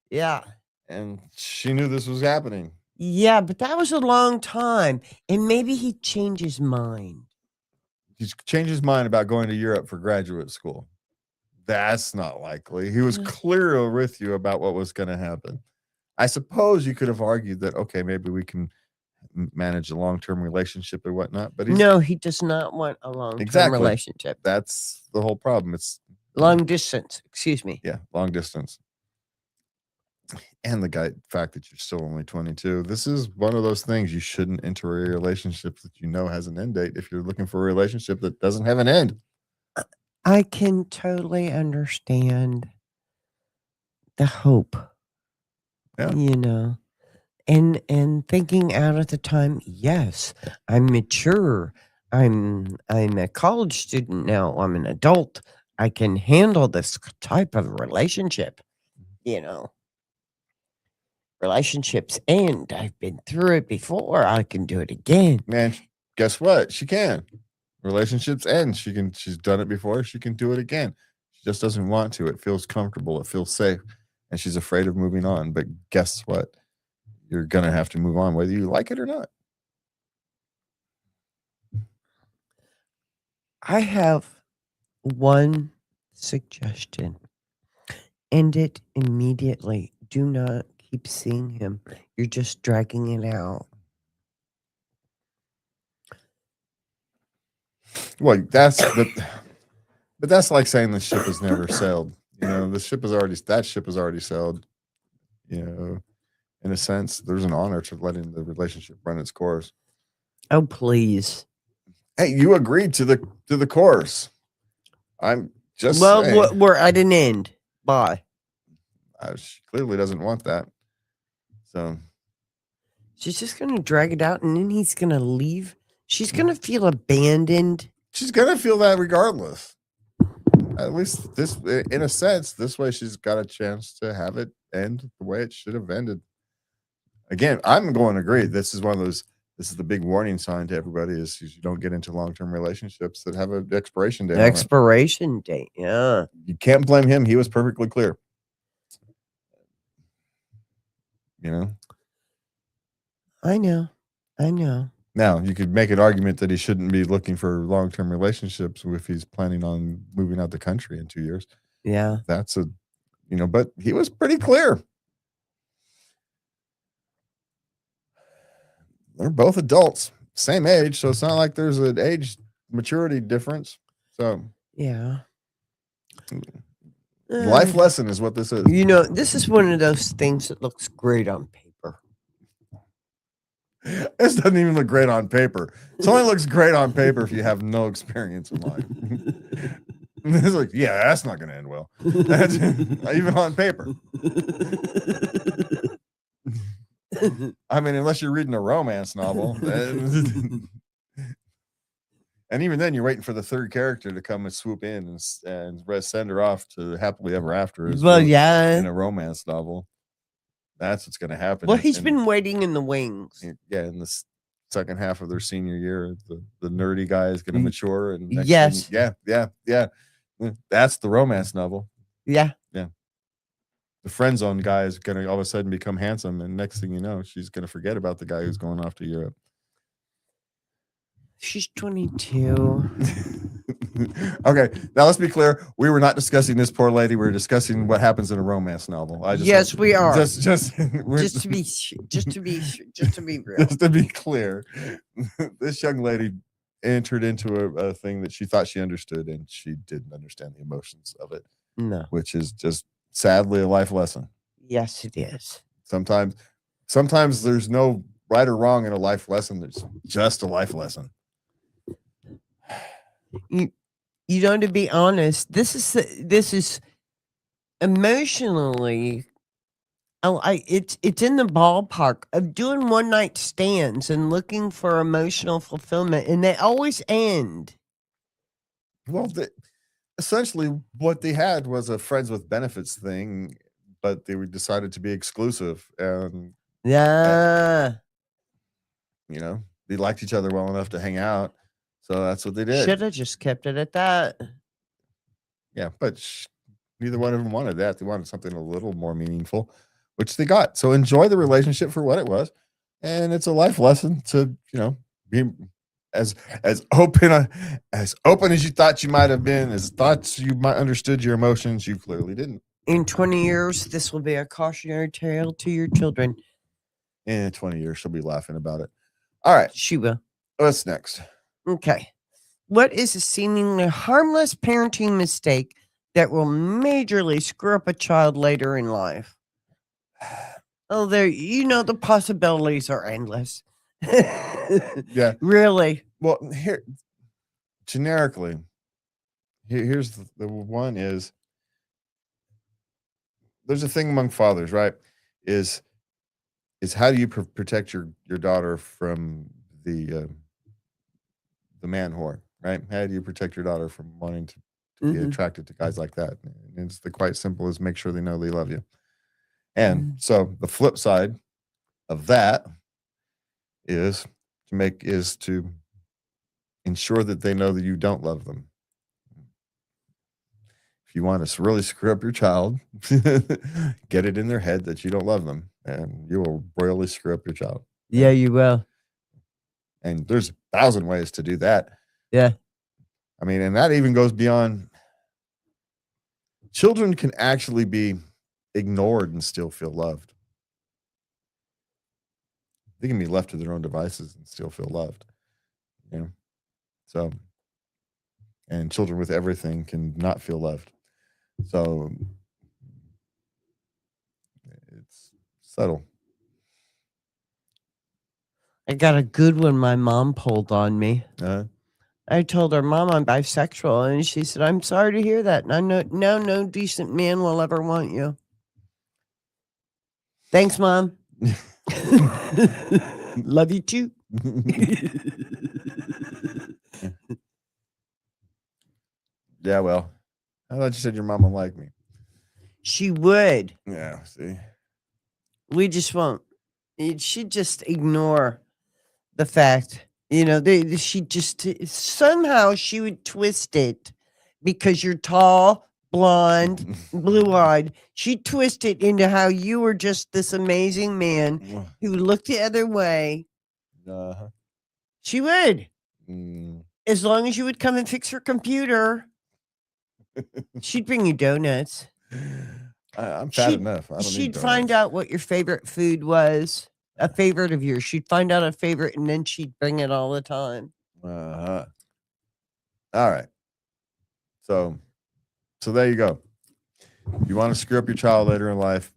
Yeah. And she knew this was happening. Yeah, but that was a long time, and maybe he'd change his mind. He's changed his mind about going to Europe for graduate school. That's not likely. He was clear with you about what was going to happen. I suppose you could have argued that, okay, maybe we can manage a long-term relationship and whatnot, but he's No, he does not want a long-term exactly. relationship. That's the whole problem. It's Long distance, excuse me. yeah, long distance. And the fact that you're still only 22, this is one of those things you shouldn't enter a relationship that you know has an end date if you're looking for a relationship that doesn't have an end. I can totally understand the hope, Yeah. you know, and thinking out at the time, yes, I'm mature. I'm a college student now. I'm an adult. I can handle this type of relationship, you know. Relationships end. I've been through it before. I can do it again. Man, guess what? She can. Relationships end. She's done it before. She can do it again. She just doesn't want to. It feels comfortable. It feels safe. And she's afraid of moving on. But guess what? You're gonna have to move on, whether you like it or not. I have one suggestion. End it immediately. Do not keep seeing him. You're just dragging it out. Well, but that's like saying the ship has never sailed. You know, that ship has already sailed. You know, in a sense, there's an honor to letting the relationship run its course. Oh, please. Hey, you agreed to the course. I'm just Well, saying. we're at an end. Bye. She clearly doesn't want that. So She's just going to drag it out and then he's going to leave. She's going to feel abandoned. she's gonna feel that regardless. At least this, in a sense, this way she's got a chance to have it end the way it should have ended. Again, I'm going to agree. This is one of those. This is the big warning sign to everybody: is you don't get into long-term relationships that have an expiration date. Expiration date. Yeah. You can't blame him. He was perfectly clear. You know. I know. Now you could make an argument that he shouldn't be looking for long-term relationships if he's planning on moving out the country in 2 years. Yeah. That's but he was pretty clear. They're both adults, same age, so it's not like there's an age maturity difference. So yeah. Life lesson is what this is. You know, this is one of those things that looks great on paper. This doesn't even look great on paper. It only looks great on paper if you have no experience in life. It's like, yeah, that's not going to end well. That's, even on paper. I mean, unless you're reading a romance novel. And even then, you're waiting for the third character to come and swoop in and send her off to happily ever after. Well, yeah. In a romance novel. That's what's going to happen. Well, he's been waiting in the wings. Yeah, in the second half of their senior year, the nerdy guy is going to mature. And yes. Yeah. That's the romance novel. Yeah. Yeah. The friend zone guy is going to all of a sudden become handsome. And next thing you know, she's going to forget about the guy who's going off to Europe. She's 22. Okay, now let's be clear. We were not discussing this poor lady. We were discussing what happens in a romance novel. Yes, we are. Just to be real. Just to be clear, this young lady entered into a thing that she thought she understood, and she didn't understand the emotions of it. No, which is just sadly a life lesson. Yes, it is. Sometimes there's no right or wrong in a life lesson. There's just a life lesson. You know, to be honest, this is emotionally, it's in the ballpark of doing one night stands and looking for emotional fulfillment, and they always end. Well, essentially, what they had was a friends with benefits thing, but they decided to be exclusive, and yeah, they liked each other well enough to hang out. So that's what they did. Should have just kept it at that. Yeah, but neither one of them wanted that. They wanted something a little more meaningful, which they got. So enjoy the relationship for what it was. and it's a life lesson to, be as as open as open as you thought you might have been, as thoughts you might understood your emotions, you clearly didn't. In 20 years, this will be a cautionary tale to your children. In 20 years, she'll be laughing about it. All right, She will. what's next? Okay. What is a seemingly harmless parenting mistake that will majorly screw up a child later in life? Oh, the possibilities are endless. Yeah. Really. Well, here generically, here's the one is there's a thing among fathers, right? Is how do you protect your daughter from the man whore, right? How do you protect your daughter from wanting to be Mhm. attracted to guys like that? And it's the quite simple as make sure they know they love you. And Mm. so the flip side of that is to ensure that they know that you don't love them. If you want to really screw up your child, get it in their head that you don't love them, and you will royally screw up your child. Yeah, you will. And there's 1,000 ways to do that. Yeah. I mean, and that even goes beyond children can actually be ignored and still feel loved. They can be left to their own devices and still feel loved. You know? So, and children with everything can not feel loved. So it's subtle. I got a good one my mom pulled on me. Uh, I told her, "Mom, I'm bisexual." And she said, "I'm sorry to hear that. And I know no decent man will ever want you." Thanks, Mom. Love you too. yeah, well, I thought you said your mom will like me. She would. Yeah, see. We just won't. She'd just ignore the fact, she just somehow she would twist it because you're tall, blonde, blue eyed. She'd twist it into how you were just this amazing man who looked the other way. Uh-huh. She would, Mm. as long as you would come and fix her computer. She'd bring you donuts. I'm fat enough. I don't need She'd donuts. find out what your favorite food was, a favorite of yours. She'd find out a favorite, and then she'd bring it all the time. Uh-huh. All right. So there you go. If you want to screw up your child later in life,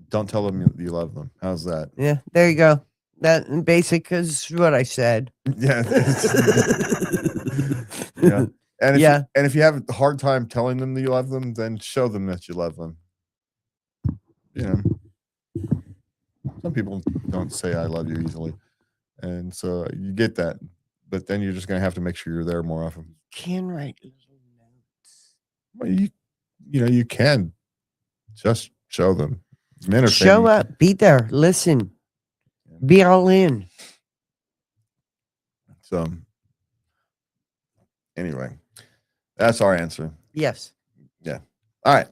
don't tell them you love them. How's that? Yeah, there you go. That basic is what I said. Yeah. Yeah. And if Yeah. if you have a hard time telling them that you love them, then show them that you love them. You know, some people don't say I love you easily. And so you get that. But then you're just gonna have to make sure you're there more often. Can write little notes. Well, you can just show them. Men are Show saying, up, be there, listen, be all in. so anyway, that's our answer. Yes. Yeah. All right.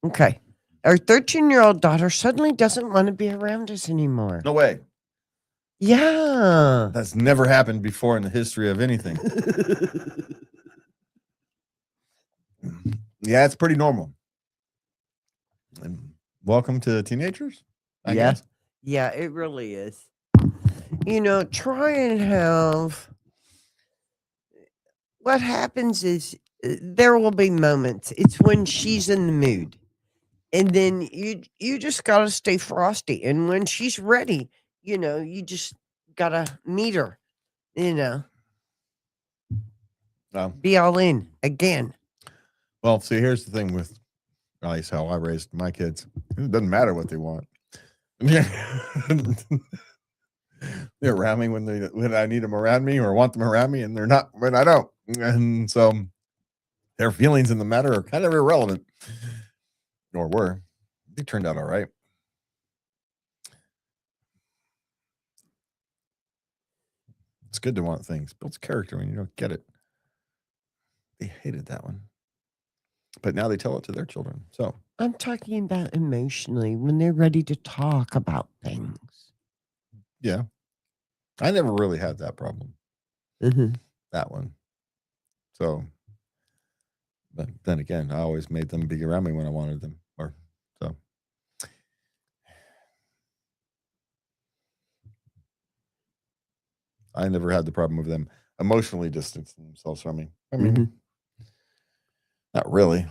Okay. Our 13-year-old daughter suddenly doesn't want to be around us anymore. No way. Yeah. That's never happened before in the history of anything. Yeah, it's pretty normal. And welcome to teenagers, I guess. Yeah, it really is. Try and have what happens is there will be moments. It's when she's in the mood. And then you just gotta stay frosty. And when she's ready, you just gotta meet her, you know, be all in again. Well, see, here's the thing with at least how I raised my kids. It doesn't matter what they want. They're around me when I need them around me or want them around me, and they're not when I don't. And so their feelings in the matter are kind of irrelevant. Or were. They turned out all right. It's good to want things. Builds character when you don't get it. They hated that one. But now they tell it to their children. So I'm talking about emotionally when they're ready to talk about things. Yeah. I never really had that problem. Mhm. That one. So, but then again, I always made them be around me when I wanted them. Or so I never had the problem of them emotionally distancing themselves from me. I mean, Mhm. not really.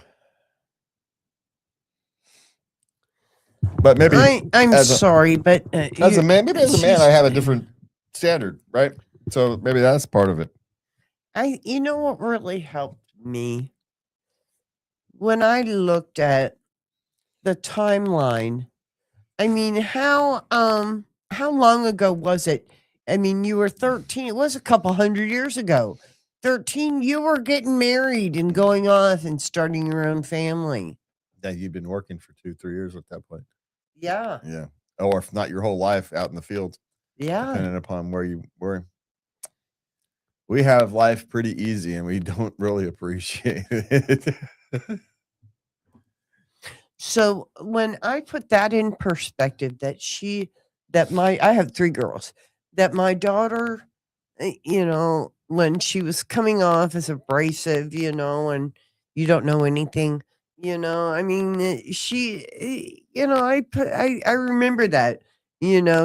But maybe I'm as a sorry, but, as a you man, maybe as a man, I she's have a different standard, right? So maybe that's part of it. you know what really helped me? When I looked at the timeline, I mean, how long ago was it? I mean, you were 13, it was a couple 100 years ago. 13, you were getting married and going off and starting your own family. Yeah, you've been working for 2, 3 years at that point. Yeah, Yeah. Or if not your whole life out in the field, yeah. depending upon where you were. We have life pretty easy and we don't really appreciate it. So, when I put that in perspective that my I have 3 girls, that my daughter, when she was coming off as abrasive, and you don't know anything, I mean, I remember that,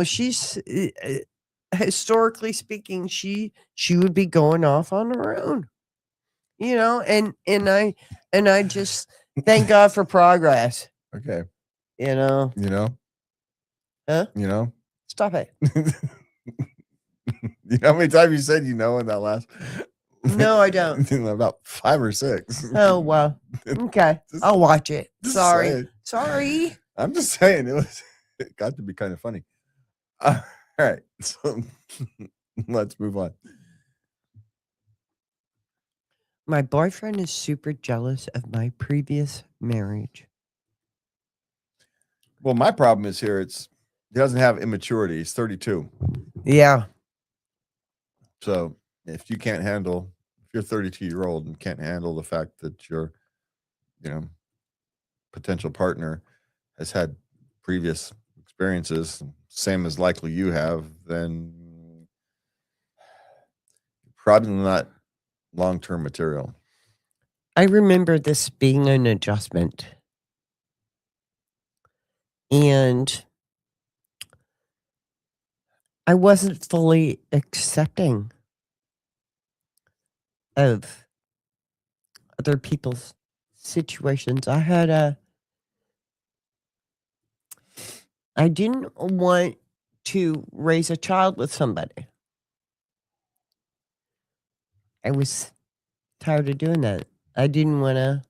she's, historically speaking, she would be going off on her own, and I just thank God for progress, Okay. you know? You know? Huh? You know? Stop it. You know how many times you said in that last No, I don't. about 5 or 6. Oh, well. Okay. Just I'll watch it. just Sorry. saying. Sorry. I'm just saying it got to be kind of funny. All right. So let's move on. My boyfriend is super jealous of my previous marriage. Well, my problem is here he doesn't have immaturity. He's 32. Yeah. So if you're 32-year-old and can't handle the fact that your, you know, potential partner has had previous experiences, same as likely you have, then probably not long-term material. I remember this being an adjustment. And I wasn't fully accepting of other people's situations. I didn't want to raise a child with somebody. I was tired of doing that. I didn't wanna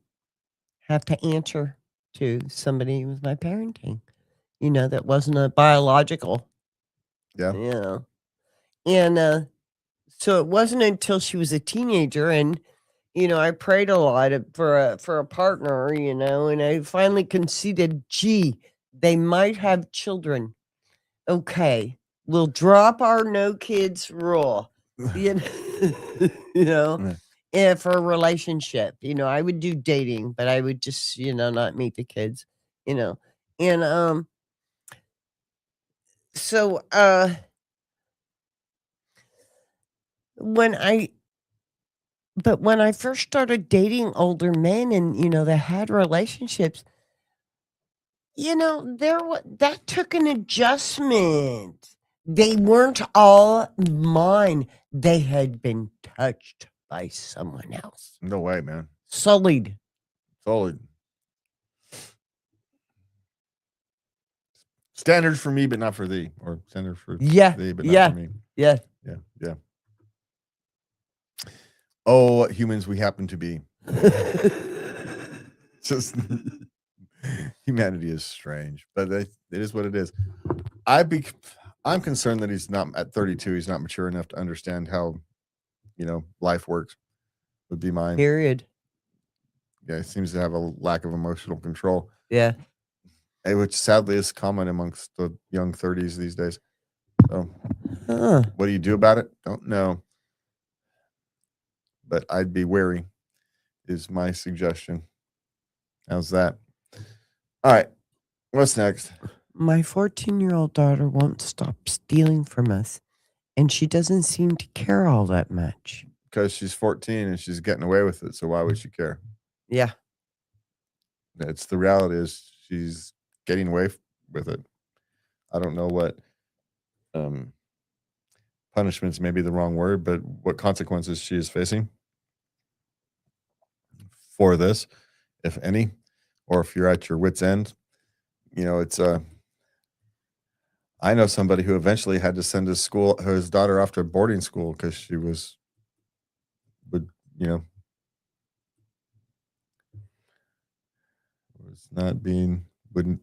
have to answer to somebody with my parenting, that wasn't a biological, Yeah. you know? And, so it wasn't until she was a teenager and, I prayed a lot for a partner, and I finally conceded, "Gee, they might have children. Okay, we'll drop our no kids rule." You kn you know, Yeah. and for a relationship, I would do dating, but I would just, not meet the kids, you know, and, so, when I but when I first started dating older men and, that had relationships, that took an adjustment. They weren't all mine. They had been touched by someone else. No way, man. Sullied. Solid. Standard for me, but not for thee. Or standard for Yeah, thee, but not for yeah, me. yeah. Yeah. Yeah. Oh, what humans we happen to be. Just humanity is strange, but it is what it is. I be I'm concerned that he's not at 32. He's not mature enough to understand how life works. Would be mine. Period. Yeah, he seems to have a lack of emotional control, Yeah. which sadly is common amongst the young 30s these days. So, Huh. what do you do about it? Don't know, but I'd be wary. Is my suggestion. How's that? All right. What's next? My 14-year-old daughter won't stop stealing from us, and she doesn't seem to care all that much. Because she's 14 and she's getting away with it, so why would she care? Yeah. It's the reality is she's getting away with it. I don't know what um, punishments may be the wrong word, but what consequences she is facing for this, if any, or if you're at your wits' end. It's I know somebody who eventually had to send his daughter off to boarding school because she would you know was not being wouldn't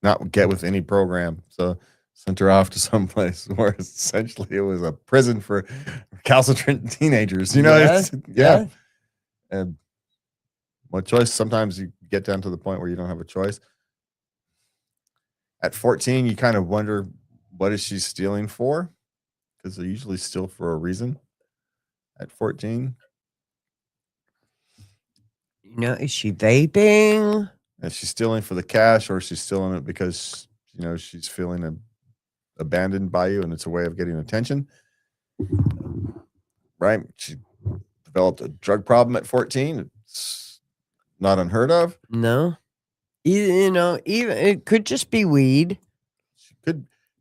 not get with any program. So sent her off to some place where essentially it was a prison for recalcitrant teenagers. Yeah. Yeah. Yeah. And what choice? Sometimes you get down to the point where you don't have a choice. At 14, you kind of wonder what is she stealing for? Because they usually steal for a reason at 14. Is she vaping? Is she stealing for the cash or is she stealing it because she's feeling abandoned by you and it's a way of getting attention? Right? She developed a drug problem at 14. It's not unheard of. No. Even it could just be weed.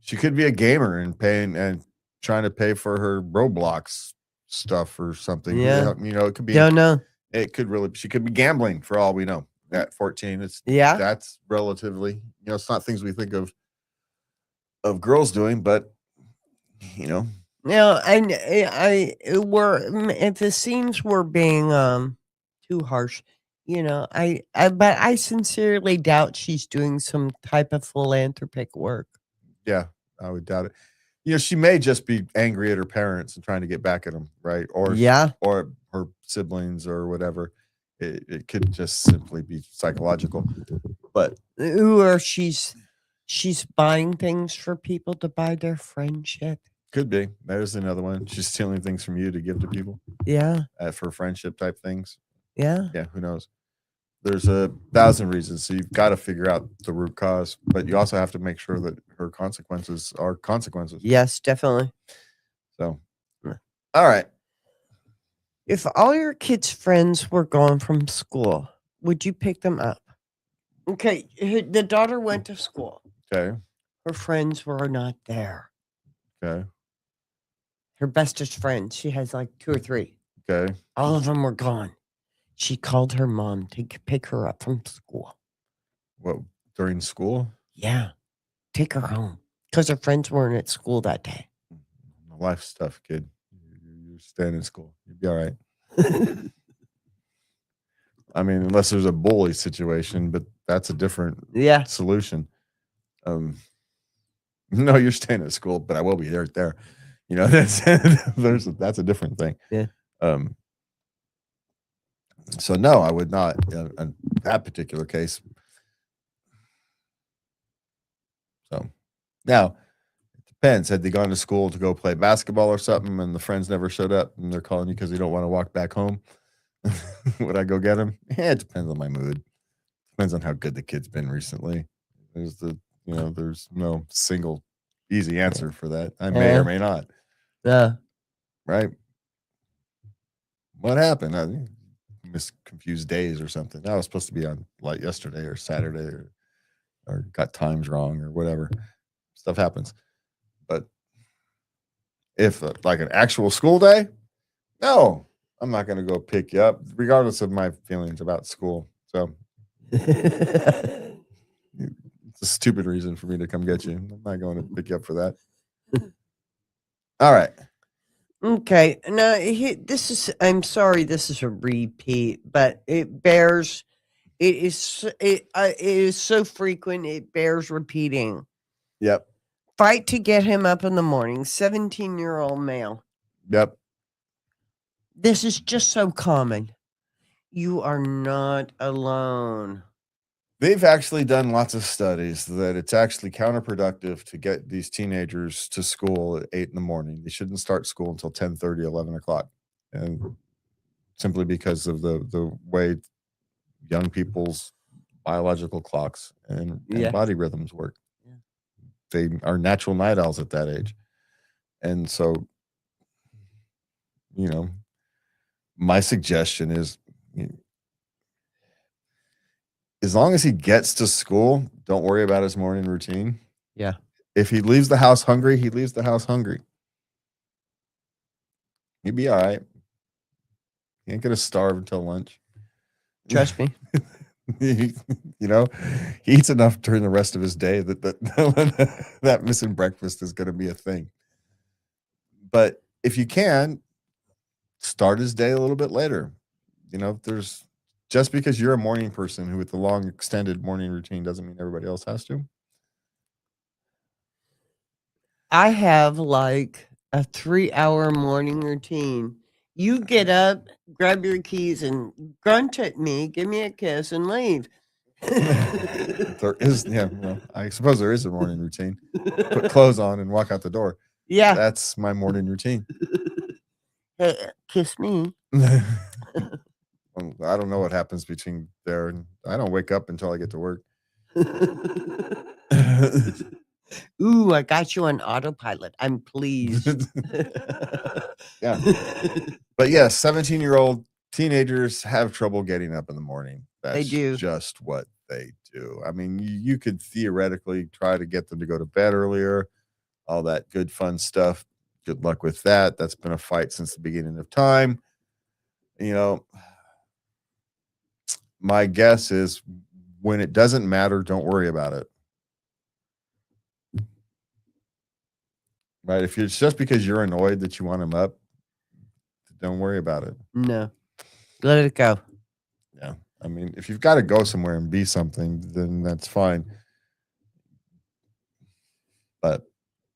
She could be a gamer and paying and trying to pay for her Roblox stuff or something. Who the Yeah. hell, it could be Don't know. it could really she could be gambling for all we know at 14. Yeah. That's relatively, it's not things we think of girls doing, but you know, No, if the scenes were being too harsh, but I sincerely doubt she's doing some type of philanthropic work. yeah, I would doubt it. She may just be angry at her parents and trying to get back at them, right? Yeah. Or her siblings or whatever. It could just simply be psychological. But Or she's buying things for people to buy their friendship. could be. There's another one. She's stealing things from you to give to people Yeah. for friendship type things. Yeah. Yeah, who knows? There's 1,000 reasons. So you've got to figure out the root cause, but you also have to make sure that her consequences are consequences. Yes, definitely. So, all right. If all your kids' friends were gone from school, would you pick them up? Okay, the daughter went to school. Okay. Her friends were not there. Okay. Her bestest friends, she has like 2 or 3. Okay. All of them were gone. She called her mom to pick her up from school. What, during school? Yeah, take her home because her friends weren't at school that day. Life stuff, kid. You're staying in school. You'll be all right. I mean, unless there's a bully situation, but that's a different Yeah. solution. No, you're staying at school, but I will be there. That's a different thing. Yeah. So no, I would not in that particular case. So now it depends. Had they gone to school to go play basketball or something, and the friends never showed up, and they're calling you because they don't want to walk back home? Would I go get them? It depends on my mood. Depends on how good the kid's been recently. There's no single easy answer for that. I may or may not. Yeah. Right? What happened? I confused days or something. I was supposed to be on like yesterday or Saturday or got times wrong or whatever. Stuff happens. But if like an actual school day, no, I'm not going to go pick you up, regardless of my feelings about school. So it's a stupid reason for me to come get you. I'm not going to pick you up for that. All right. Okay. Now, I'm sorry, this is a repeat, but it is so frequent, it bears repeating. Yep. Fight to get him up in the morning. 17-year-old male. Yep. This is just so common. You are not alone. They've actually done lots of studies that it's actually counterproductive to get these teenagers to school at 8 in the morning. They shouldn't start school until 10:30, 11 o'clock. And simply because of the way young people's biological clocks and Yeah. body rhythms work. they are natural night owls at that age. And so, you know, my suggestion is, as long as he gets to school, don't worry about his morning routine. Yeah. If he leaves the house hungry, he leaves the house hungry. He'd be all right. He ain't gonna starve until lunch. Trust me. He eats enough during the rest of his day that missing breakfast is gonna be a thing. But if you can, start his day a little bit later. There's just because you're a morning person who with a long extended morning routine doesn't mean everybody else has to. I have like a 3-hour morning routine. You get up, grab your keys, and grunt at me, give me a kiss, and leave. There is, well, I suppose there is a morning routine. Put clothes on and walk out the door. Yeah. That's my morning routine. Hey, kiss me. I don't know what happens between there and I don't wake up until I get to work. Ooh, I got you on autopilot. I'm pleased. Yeah. But yes, 17-year-old teenagers have trouble getting up in the morning. That's do. just what they do. I mean, you could theoretically try to get them to go to bed earlier, all that good fun stuff. Good luck with that. That's been a fight since the beginning of time. My guess is when it doesn't matter, don't worry about it. Right? If it's just because you're annoyed that you want them up, don't worry about it. No. Let it go. Yeah. I mean, if you've got to go somewhere and be something, then that's fine. But,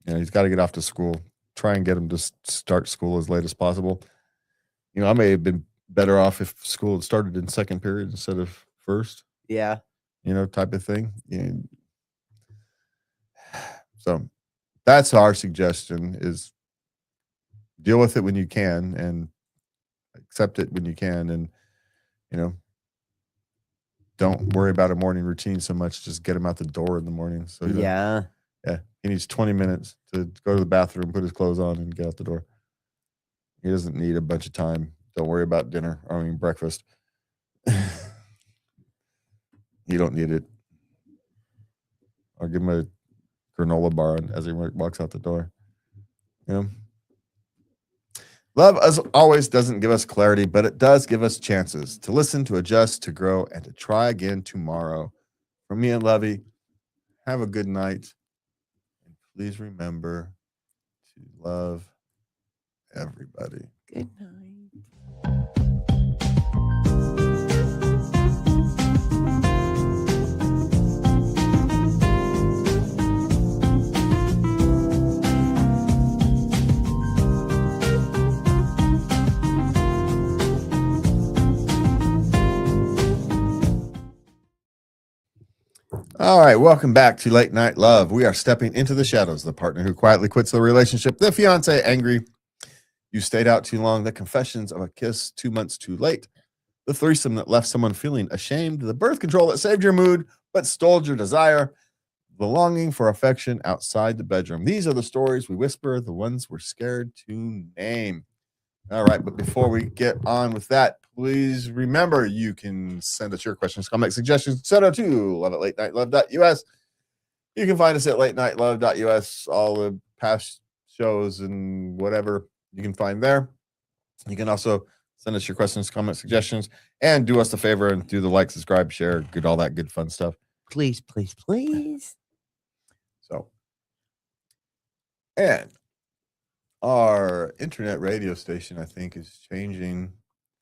he's got to get off to school. Try and get him to start school as late as possible. I may have been better off if school had started in second period instead of first. Yeah. Type of thing. So that's our suggestion is deal with it when you can and accept it when you can. And, don't worry about a morning routine so much. Just get him out the door in the morning. So Yeah. He needs 20 minutes to go to the bathroom, put his clothes on, and get out the door. He doesn't need a bunch of time. Don't worry about dinner. Breakfast. You don't need it. I'll give him a granola bar as he walks out the door. Love, as always, doesn't give us clarity, but it does give us chances to listen, to adjust, to grow, and to try again tomorrow. From me and Lovey, have a good night. And please remember to love everybody. Good night. All right, welcome back to Late Night Love. We are stepping into the shadows. The partner who quietly quits the relationship, the fiance angry, you stayed out too long, the confessions of a kiss 2 months too late, the threesome that left someone feeling ashamed, the birth control that saved your mood but stole your desire, the longing for affection outside the bedroom. These are the stories we whisper, the ones we're scared to name. All right, but before we get on with that, please remember you can send us your questions, comments, suggestions, etc. to love@latenightLove.us. You can find us at latenightLove.us. All the past shows and whatever you can find there. You can also send us your questions, comments, suggestions, and do us a favor and do the like, subscribe, share, all that good fun stuff. Please, please, please. So, and our internet radio station, I think, is changing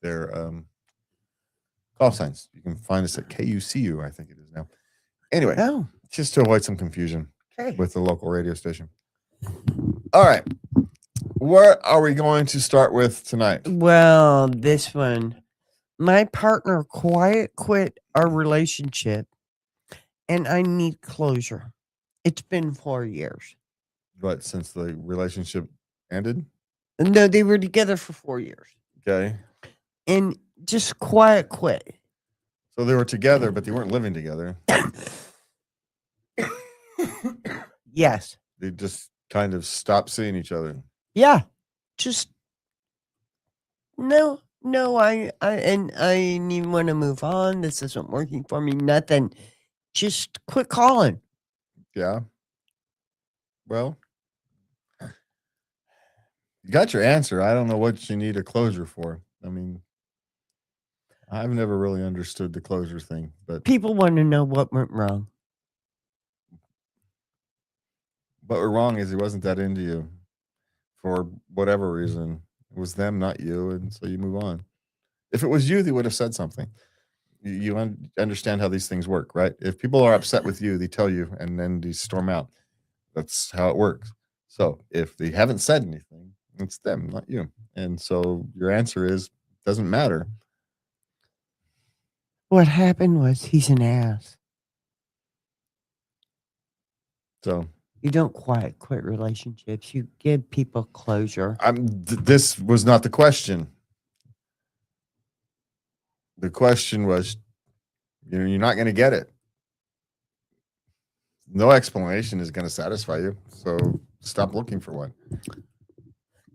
their call signs. You can find us at KUCU, I think it is now. Anyway, just to avoid some confusion with the local radio station. All right. What are we going to start with tonight? Well, this one. My partner quit our relationship, and I need closure. It's been 4 years. What, since the relationship ended? No, they were together for 4 years. Okay. And just quit. So they were together, but they weren't living together. Yes. They just kind of stop seeing each other. Yeah. Just no, I need want to move on. This isn't working for me. Nothing. Just quit calling. Yeah. Well, you got your answer. I don't know what you need a closure for. I mean, I've never really understood the closure thing, but People want to know what went wrong. what we're wrong is he wasn't that into you for whatever reason. It was them, not you, and so you move on. If it was you, they would have said something. You understand how these things work, right? If people are upset with you, they tell you, and then they storm out. That's how it works. So if they haven't said anything, it's them, not you. And so your answer is doesn't matter. What happened was he's an ass. So You don't quit relationships. You give people closure. this was not the question. The question was, you're not going to get it. No explanation is going to satisfy you. So stop looking for one.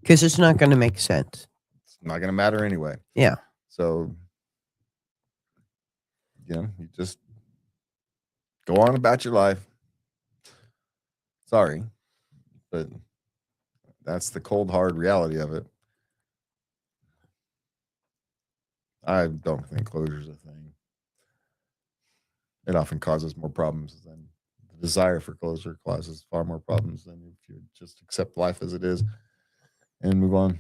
Because it's not going to make sense. It's not going to matter anyway. Yeah. So, you just go on about your life. Sorry, but that's the cold, hard reality of it. I don't think closure is a thing. It often causes more problems than the desire for closure causes far more problems than if you just accept life as it is and move on.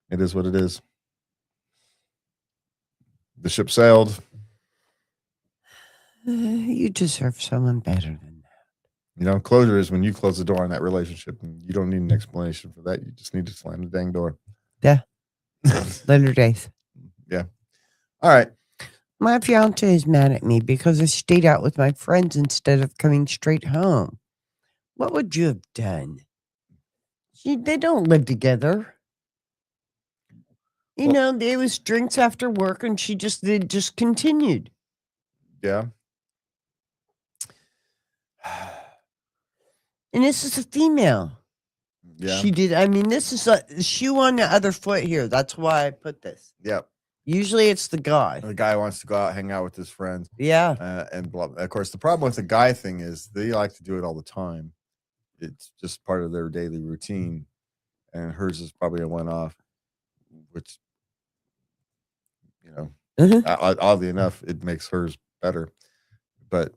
It is what it is. The ship sailed. You deserve someone better than that. Closure is when you close the door on that relationship, and you don't need an explanation for that. You just need to slam the dang door. Yeah. Later days. Yeah. All right. My fiance is mad at me because I stayed out with my friends instead of coming straight home. What would you have done? They don't live together. There was drinks after work, and they just continued. Yeah. And this is a female. Yeah. She did. I mean, this is a shoe on the other foot here. That's why I put this. Yep. Usually it's the guy. The guy wants to go out, hang out with his friends. Yeah. And blah. Of course, the problem with the guy thing is they like to do it all the time. It's just part of their daily routine. And hers is probably a one-off, which, oddly enough, it makes hers better. But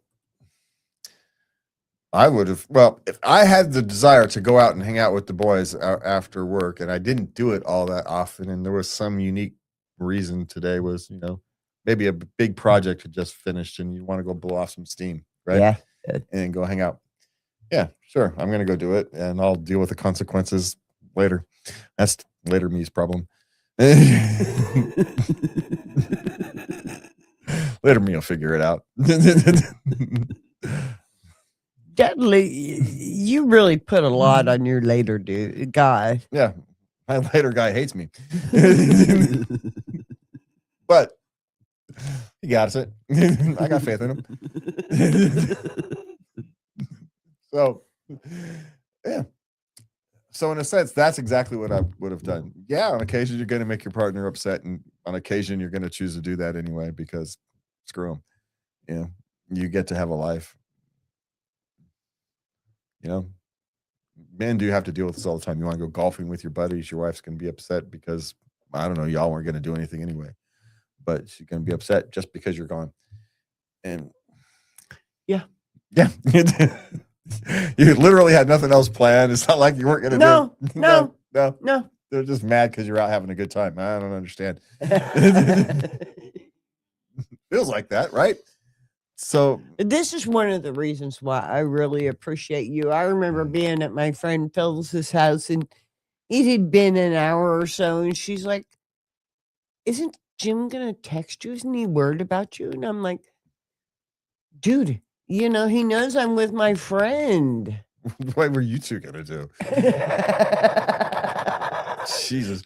I would have, if I had the desire to go out and hang out with the boys after work, and I didn't do it all that often, and there was some unique reason today was, maybe a big project had just finished and you want to go blow off some steam, right? Yeah. And go hang out. Yeah, sure. I'm going to go do it, and I'll deal with the consequences later. That's later me's problem. Later me will figure it out. Definitely, you really put a lot on your later guy. Yeah, my later guy hates me. But he got it. I got faith in him. So, yeah. So in a sense, that's exactly what I would have done. Yeah, on occasion you're going to make your partner upset, and on occasion you're going to choose to do that anyway because screw them. You get to have a life. Men do have to deal with this all the time. You want to go golfing with your buddies, your wife's going to be upset because, I don't know, y'all weren't going to do anything anyway. But she's going to be upset just because you're gone. And yeah. You literally had nothing else planned. It's not like you weren't going to do it. No. They're just mad because you're out having a good time. I don't understand. Feels like that, right? So this is one of the reasons why I really appreciate you. I remember being at my friend Phyllis's house, and it had been an hour or so, and she's like, "Isn't Jim gonna text you? Isn't he worried about you?" And I'm like, "Dude, he knows I'm with my friend." What were you two gonna do? Jesus,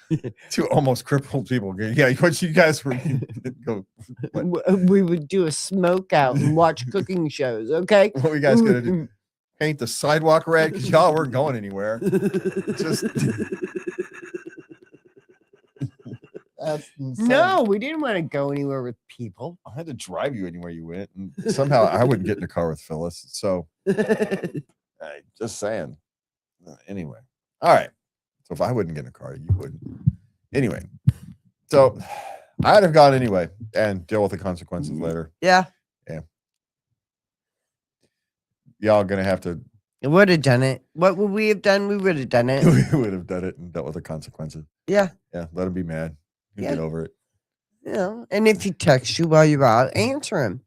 two almost crippled people. Yeah, what you guys were go? We would do a smoke out and watch cooking shows. Okay, What were you guys gonna do? paint the sidewalk red because y'all weren't going anywhere. Just that's insane. No, we didn't want to go anywhere with people. I had to drive you anywhere you went, and somehow I wouldn't get in a car with Phyllis. So, just saying. Anyway, all right. So if I wouldn't get in a car, you wouldn't. Anyway, so I'd have gone anyway and deal with the consequences later. Yeah. Y'all gonna have to. We would have done it. What would we have done? We would have done it. We would have done it and dealt with the consequences. Yeah. Yeah. Let him be mad. You get over it. And if he texts you while you're out, answer him.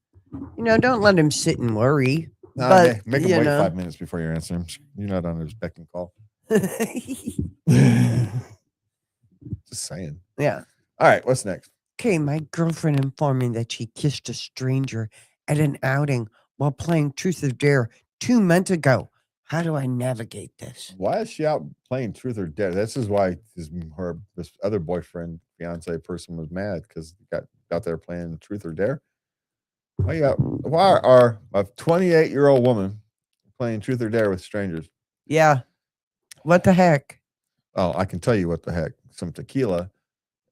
Don't let him sit and worry. No, but make him wait 5 minutes before you answer him. You're not on his beck and call. Just saying. Yeah. All right. What's next? Okay. My girlfriend informed me that she kissed a stranger at an outing while playing Truth or Dare 2 months ago. How do I navigate this? Why is she out playing Truth or Dare? This is why this other boyfriend, fiance person was mad because he got out there playing Truth or Dare. Why are a 28-year-old woman playing Truth or Dare with strangers? Yeah. What the heck? Oh, I can tell you what the heck. Some tequila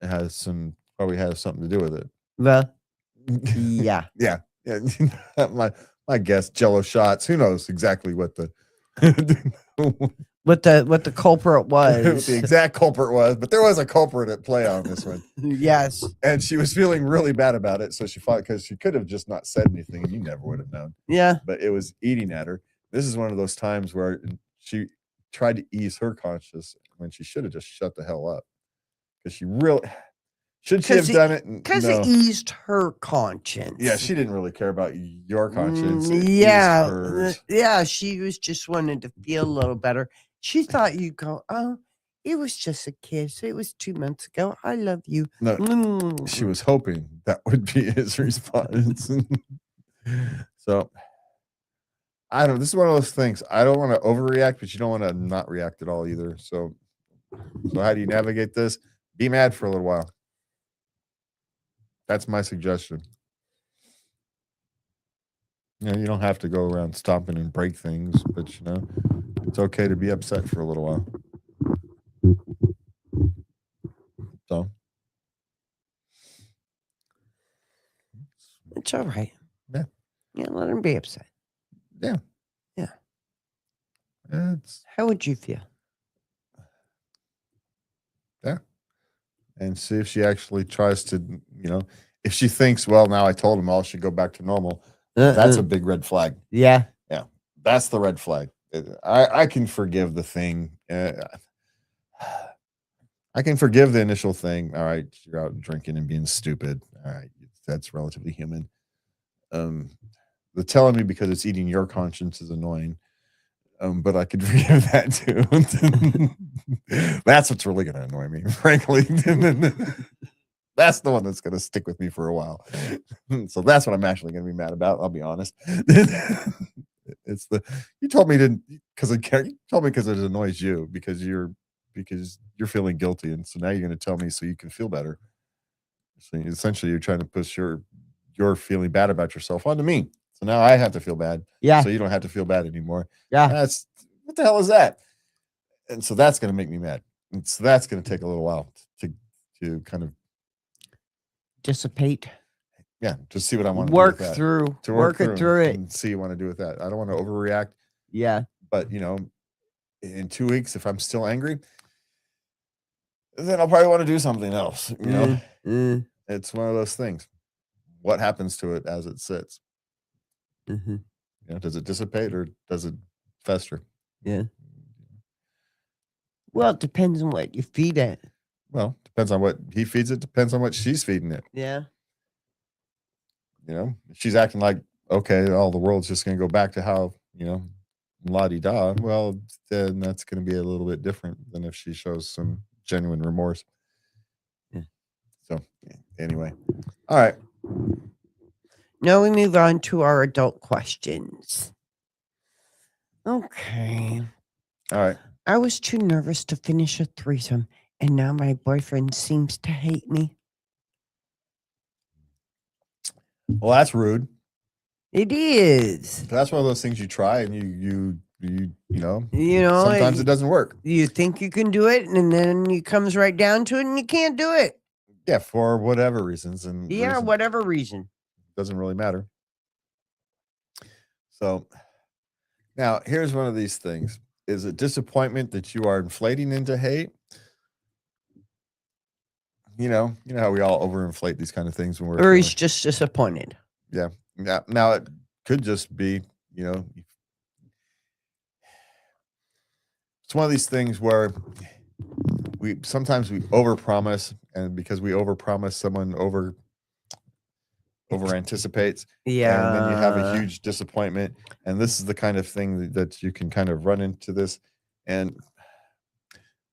probably has something to do with it. Well, yeah. Yeah. My guess, Jello shots. Who knows exactly what the what the culprit was. the exact culprit was, but there was a culprit at play on this one. Yes. And she was feeling really bad about it. So she fought because she could have just not said anything and you never would have known. Yeah. But it was eating at her. This is one of those times where she tried to ease her conscience when she should have just shut the hell up. Because she really should she have done it? Because it eased her conscience. Yeah, she didn't really care about your conscience. Yeah, she was just wanting to feel a little better. She thought you'd go, oh, it was just a kiss. It was 2 months ago. I love you. No, she was hoping that would be his response. So, I don't know. This is one of those things. I don't want to overreact, but you don't want to not react at all either. So how do you navigate this? Be mad for a little while. That's my suggestion. You don't have to go around stomping and break things, but it's okay to be upset for a little while. So it's all right. Yeah. Yeah, let him be upset. Yeah. Yeah. How would you feel? Yeah. And see if she actually tries to, if she thinks, well, now I told him all should go back to normal. That's a big red flag. Yeah. Yeah. That's the red flag. I can forgive the thing. I can forgive the initial thing. All right. You're out drinking and being stupid. All right. That's relatively human. The telling me because it's eating your conscience is annoying. But I could forgive that too. That's what's really going to annoy me, frankly. That's the one that's going to stick with me for a while. So that's what I'm actually going to be mad about. I'll be honest. It's you told me because it annoys you because you're feeling guilty, and so now you're going to tell me so you can feel better. So essentially, you're trying to push your feeling bad about yourself onto me. So now I have to feel bad. Yeah. So you don't have to feel bad anymore. Yeah. What the hell is that? And so that's going to make me mad. And so that's going to take a little while to kind of dissipate. Yeah. Just see what I want to work do with that. through. To work it through it. And see what I want to do with that. I don't want to overreact. Yeah. But, in 2 weeks, if I'm still angry, then I'll probably want to do something else. It's one of those things. What happens to it as it sits? Mm-hmm. Does it dissipate or does it fester? Yeah. Well, it depends on what you feed it. Well, depends on what he feeds it. Depends on what she's feeding it. Yeah. She's acting like, okay, all the world's just going to go back to how, la-di-da. Well, then that's going to be a little bit different than if she shows some genuine remorse. Yeah. So, anyway. All right. Now we move on to our adult questions. Okay. All right. I was too nervous to finish a threesome, and now my boyfriend seems to hate me. Well, that's rude. It is. That's one of those things you try and you You You know, sometimes it doesn't work. you think you can do it, and then it comes right down to it, and you can't do it. Yeah, for whatever reasons, and Yeah, reason whatever reason. doesn't really matter. So now here's one of these things. Is it disappointment that you are inflating into hate? You know how we all overinflate these kind of things when we're Or feeling. he's just disappointed. Yeah. Now it could just be, it's one of these things where we sometimes we overpromise, and because we overpromise, someone over anticipates, and then you have a Yeah. huge disappointment. And this is the kind of thing that you can kind of run into this. But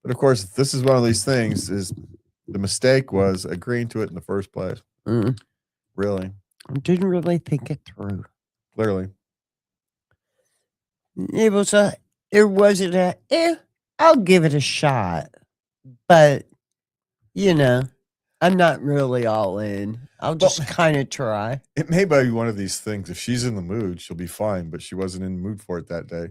of course, this is one of these things. Is the mistake was agreeing to it in the first place? Mm. Really, I didn't really think it through. clearly. It wasn't I'll give it a shot. But, I'm not really all in. I'll just kind of try. It may be one of these things. If she's in the mood, she'll be fine, but she wasn't in the mood for it that day.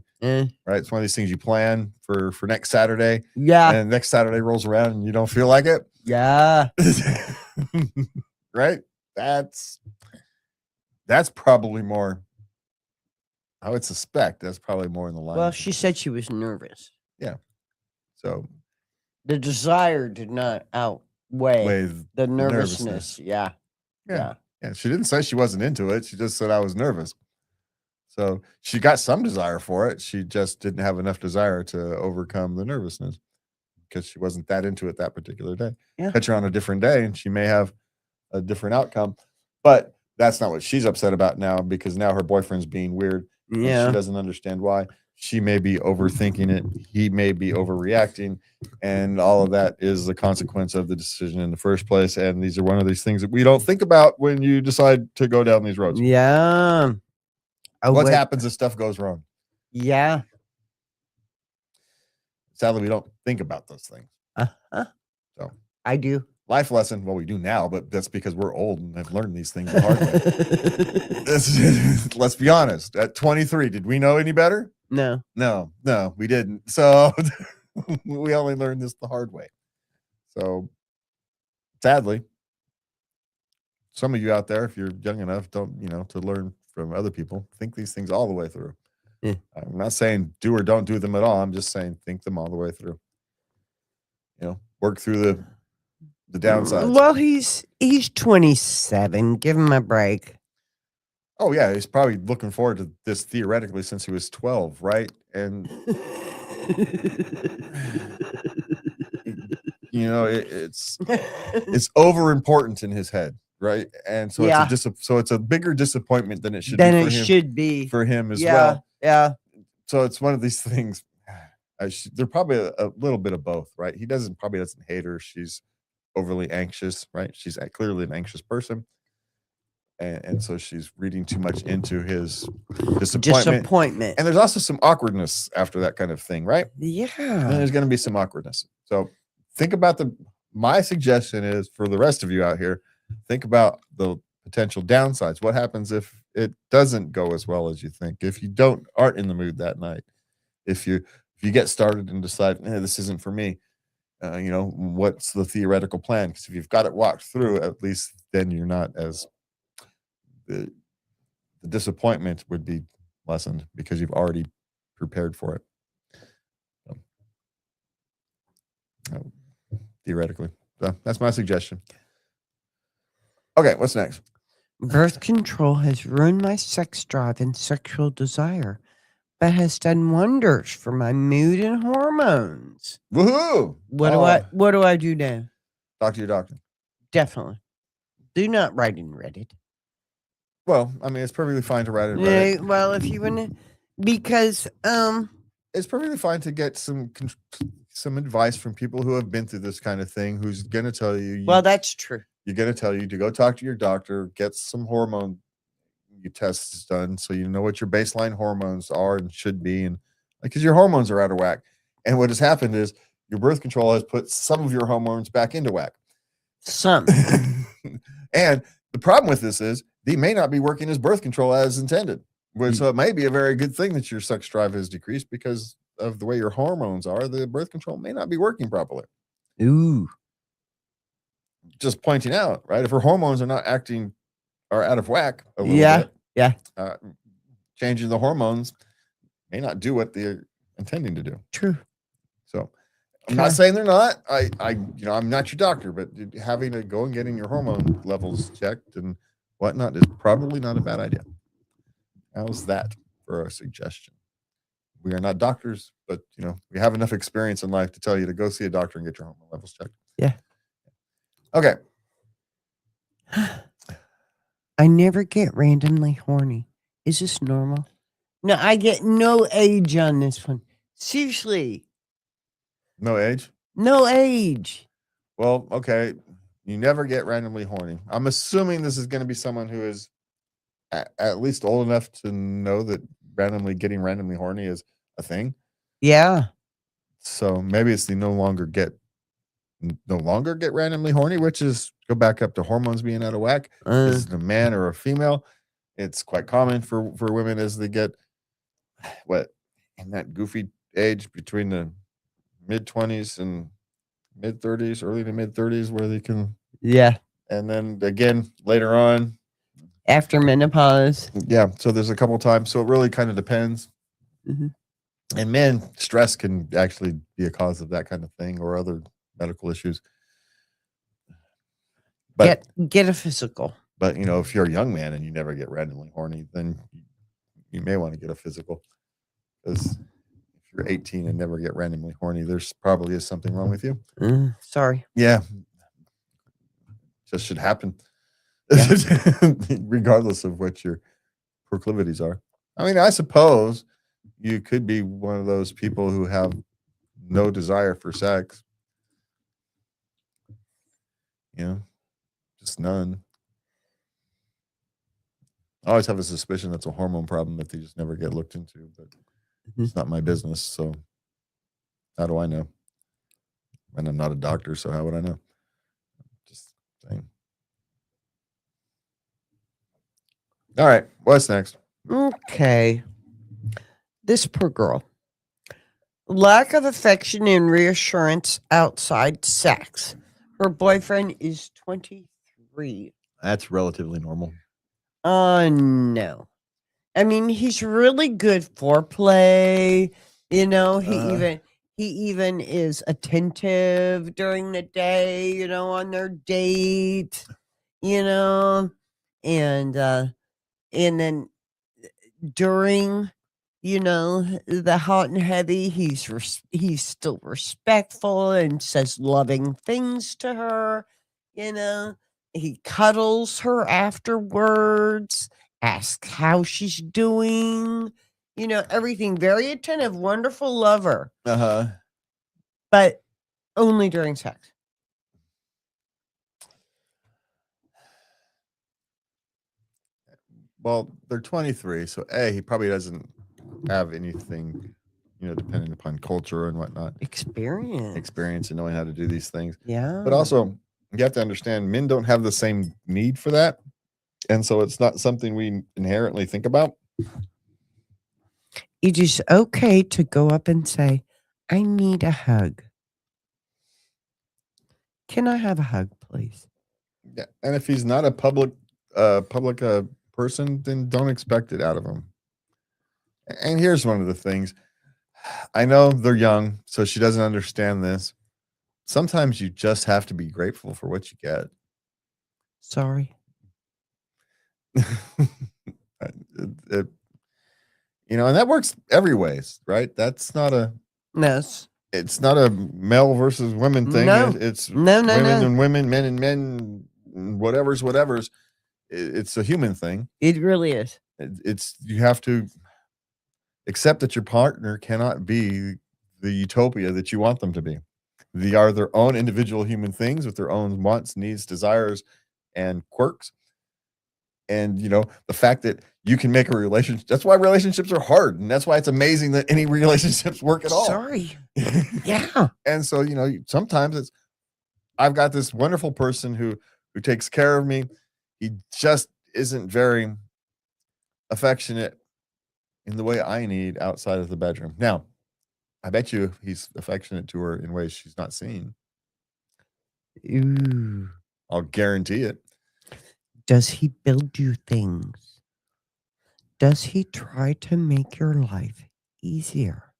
Right? It's one of these things you plan for next Saturday. Yeah. And next Saturday rolls around and you don't feel like it. Yeah. Right? That's probably more. I would suspect that's probably more in the line. Well, she said she was nervous. Yeah. So the desire did not outweigh the nervousness. Yeah. She didn't say she wasn't into it. She just said I was nervous. So she got some desire for it. She just didn't have enough desire to overcome the nervousness because she wasn't that into it that particular day. Yeah. Catch her on a different day and she may have a different outcome. But that's not what she's upset about now, because now her boyfriend's being weird. Yeah. And she doesn't understand why. She may be overthinking it. He may be overreacting. And all of that is the consequence of the decision in the first place. And these are one of these things that we don't think about when you decide to go down these roads. Yeah. What happens if stuff goes wrong? Yeah. Sadly, we don't think about those things. So I do. Life lesson. Well, we do now, but that's because we're old and have learned these things the hard way. Let's be honest. At 23, did we know any better? No, we didn't. So we only learned this the hard way. So sadly, some of you out there, if you're young enough, don't, to learn from other people, think these things all the way through. Yeah. I'm not saying do or don't do them at all. I'm just saying think them all the way through. Work through the downsides. Well, he's 27. Give him a break. Oh yeah, he's probably looking forward to this theoretically since he was 12, right? And it's over important in his head, right? And so it's a bigger disappointment than it should be for him as well. Yeah. So it's one of these things. They're probably a little bit of both, right? He probably doesn't hate her. She's overly anxious, right? She's clearly an anxious person. And so she's reading too much into his disappointment. And there's also some awkwardness after that kind of thing, right? Yeah. And there's going to be some awkwardness. So think about my suggestion is for the rest of you out here, think about the potential downsides. What happens if it doesn't go as well as you think? If you aren't in the mood that night? If you get started and decide, this isn't for me, what's the theoretical plan? Because if you've got it walked through, at least then you're not as the disappointment would be lessened because you've already prepared for it. So, theoretically. So that's my suggestion. Okay, what's next? Birth control has ruined my sex drive and sexual desire, but has done wonders for my mood and hormones. Woohoo! What do I do now? Talk to your doctor. Definitely. Do not write in Reddit. Well, I mean, it's perfectly fine to write in Reddit. Well, if you want to, because it's perfectly fine to get some advice from people who have been through this kind of thing, who's going to tell you. Well, that's true. You're going to tell you to go talk to your doctor, get some hormone tests done, so you know what your baseline hormones are and should be, and because your hormones are out of whack. And what has happened is your birth control has put some of your hormones back into whack. Some. And the problem with this is they may not be working as birth control as intended. So it may be a very good thing that your sex drive has decreased because of the way your hormones are. The birth control may not be working properly. Ooh. Just pointing out, right? If her hormones are out of whack a little Yeah. bit, Yeah. changing the hormones may not do what they're intending to do. True. So I'm not saying they're not. I'm not your doctor, but having to go and getting your hormone levels checked and whatnot is probably not a bad idea. How's that for a suggestion? We are not doctors, but we have enough experience in life to tell you to go see a doctor and get your hormone levels checked. Yeah. Okay. I never get randomly horny. Is this normal? No, I get no age on this one. Seriously. No age? No age. Well, okay. You never get randomly horny. I'm assuming this is going to be someone who is at least old enough to know that getting randomly horny is a thing. Yeah. So maybe it's the no longer get randomly horny, which is go back up to hormones being out of whack. Is it a man or a female? It's quite common for women as they get in that goofy age between the mid 20s and mid 30s, early to mid 30s, where they can. Yeah. And then again later on after menopause. Yeah. So there's a couple times. So it really kind of depends. Mm-hmm. And men, stress can actually be a cause of that kind of thing or other medical issues. But get a physical. But if you're a young man and you never get randomly horny, then you may want to get a physical. Because if you're 18 and never get randomly horny, there's probably is something wrong with you. Sorry. Yeah. Just should happen. Yeah. Regardless of what your proclivities are. I mean, I suppose you could be one of those people who have no desire for sex. Just none. I always have a suspicion that's a hormone problem that they just never get looked into, but it's not my business. So how do I know? And I'm not a doctor, so how would I know? Just saying. All right. What's next? Okay. This poor girl. Lack of affection and reassurance outside sex. Her boyfriend is 23. That's relatively normal. No. I mean, he's really good foreplay. He even is attentive during the day, on their date, and then during, the hot and heavy, he's still respectful and says loving things to her, He cuddles her afterwards, asks how she's doing, everything. Very attentive, wonderful lover. Uh-huh. But only during sex. Well, they're 23, so he probably doesn't have anything, depending upon culture and whatnot. Experience and knowing how to do these things. Yeah. But also, you have to understand, men don't have the same need for that. And so it's not something we inherently think about. It is okay to go up and say, I need a hug. Can I have a hug, please? Yeah. And if he's not a public person, then don't expect it out of him. And here's one of the things. I know they're young, so she doesn't understand this. Sometimes you just have to be grateful for what you get. Sorry. And that works every ways, right? That's not it's not a male versus women thing. No. It's women and women, men and men, whatever's. It's a human thing. It really is. You have to accept that your partner cannot be the utopia that you want them to be. They are their own individual human things with their own wants, needs, desires, and quirks. And, the fact that you can make a relationship, that's why relationships are hard. And that's why it's amazing that any relationships work at all. Sorry. Yeah. And so, sometimes I've got this wonderful person who takes care of me. He just isn't very affectionate in the way I need outside of the bedroom. Now, I bet you he's affectionate to her in ways she's not seen. Ooh. I'll guarantee it. Does he build you things? Does he try to make your life easier?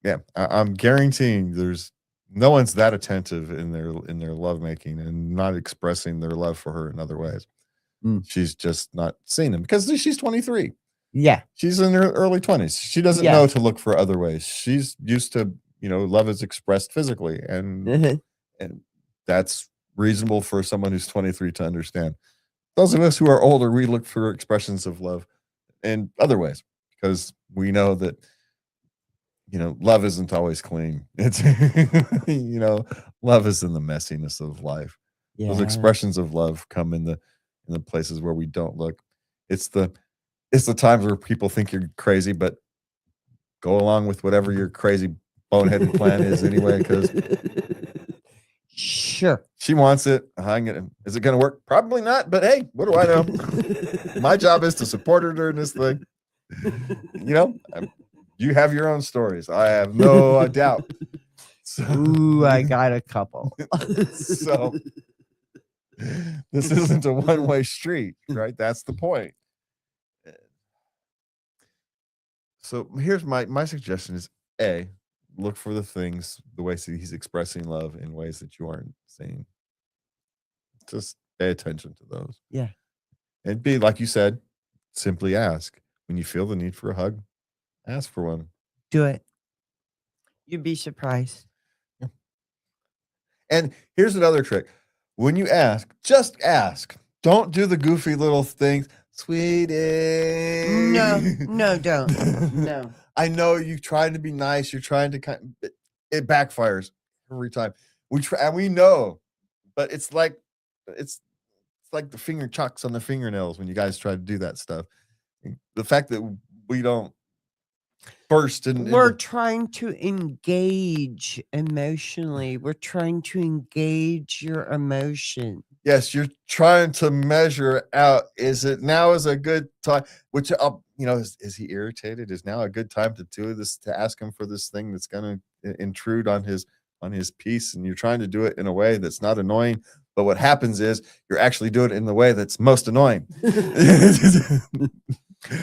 Yeah, I'm guaranteeing there's no one's that attentive in their lovemaking and not expressing their love for her in other ways. Mm. She's just not seeing them because she's 23. Yeah. She's in her early 20s. She doesn't Yeah. know to look for other ways. She's used to, love is expressed physically, and that's reasonable for someone who's 23 to understand. Those of us who are older, we look for expressions of love in other ways because we know that love isn't always clean. It's love is in the messiness of life. Those Yeah. expressions of love come in the places where we don't look. It's the times where people think you're crazy, but go along with whatever your crazy boneheaded plan is anyway, because Sure. she wants it. Is it gonna work? Probably not, but hey, what do I know? My job is to support her during this thing. You have your own stories. I have no doubt. So, Ooh, I got a couple. so this isn't a one-way street, right? That's the point. So here's my suggestion is A, look for the ways that he's expressing love in ways that you aren't seeing. Just pay attention to those. Yeah. And B, like you said, simply ask. When you feel the need for a hug, ask for one. Do it. You'd be surprised. And here's another trick. When you ask, just ask. Don't do the goofy little things. Sweetie. No, don't. No. I know you're trying to be nice. You're trying to it backfires every time. We know, but it's like the finger chalks on the fingernails when you guys try to do that stuff. The fact that we don't burst We're trying to engage emotionally. We're trying to engage your emotion. Yes, you're trying to measure out. Is it now is a good time? Which is he irritated? Is now a good time to do this? To ask him for this thing that's going to intrude on his peace, and you're trying to do it in a way that's not annoying. But what happens is you're actually doing it in the way that's most annoying.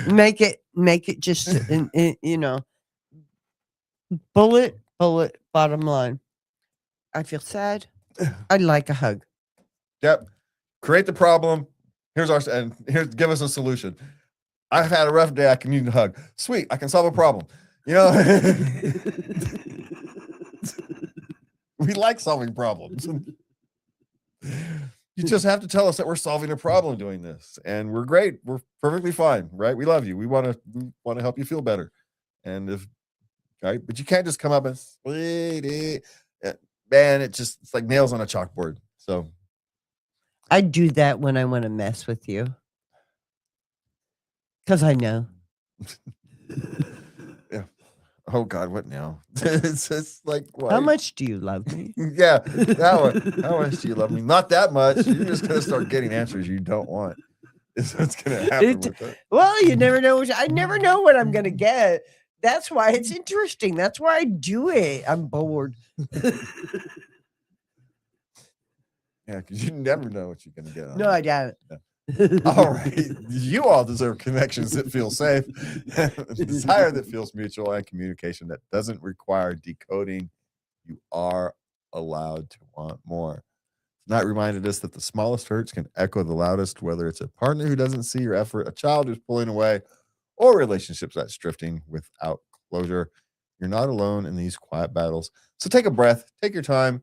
Make it just bullet bottom line. I feel sad. I'd like a hug. Yep. Create the problem. Give us a solution. I've had a rough day. I can use a hug. Sweet. I can solve a problem. We like solving problems. You just have to tell us that we're solving a problem doing this, and we're great. We're perfectly fine, right? We love you. We want to help you feel better, and right, but you can't just come up and sweetie, man. It's like nails on a chalkboard. So I do that when I want to mess with you, because I know. Yeah. Oh God, what now? It's like what? How much do you love me? Yeah, that one. How much do you love me? Not that much. You're just gonna start getting answers you don't want. Is what's gonna happen with it. Well, you never know. I never know what I'm gonna get. That's why it's interesting. That's why I do it. I'm bored. Yeah, because you never know what you're gonna get. No, I doubt it. Yeah. All right. You all deserve connections that feel safe, desire that feels mutual, and communication that doesn't require decoding. You are allowed to want more. Tonight reminded us that the smallest hurts can echo the loudest, whether it's a partner who doesn't see your effort, a child who's pulling away, or relationships that's drifting without closure. You're not alone in these quiet battles. So take a breath, take your time,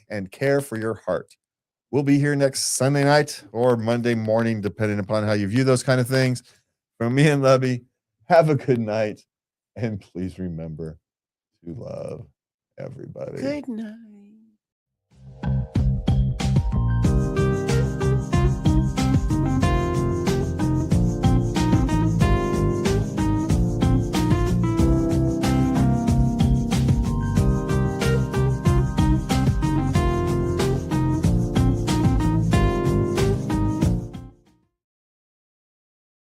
and care for your heart. We'll be here next Sunday night or Monday morning, depending upon how you view those kind of things. From me and Lubby, have a good night. And please remember to love everybody. Good night.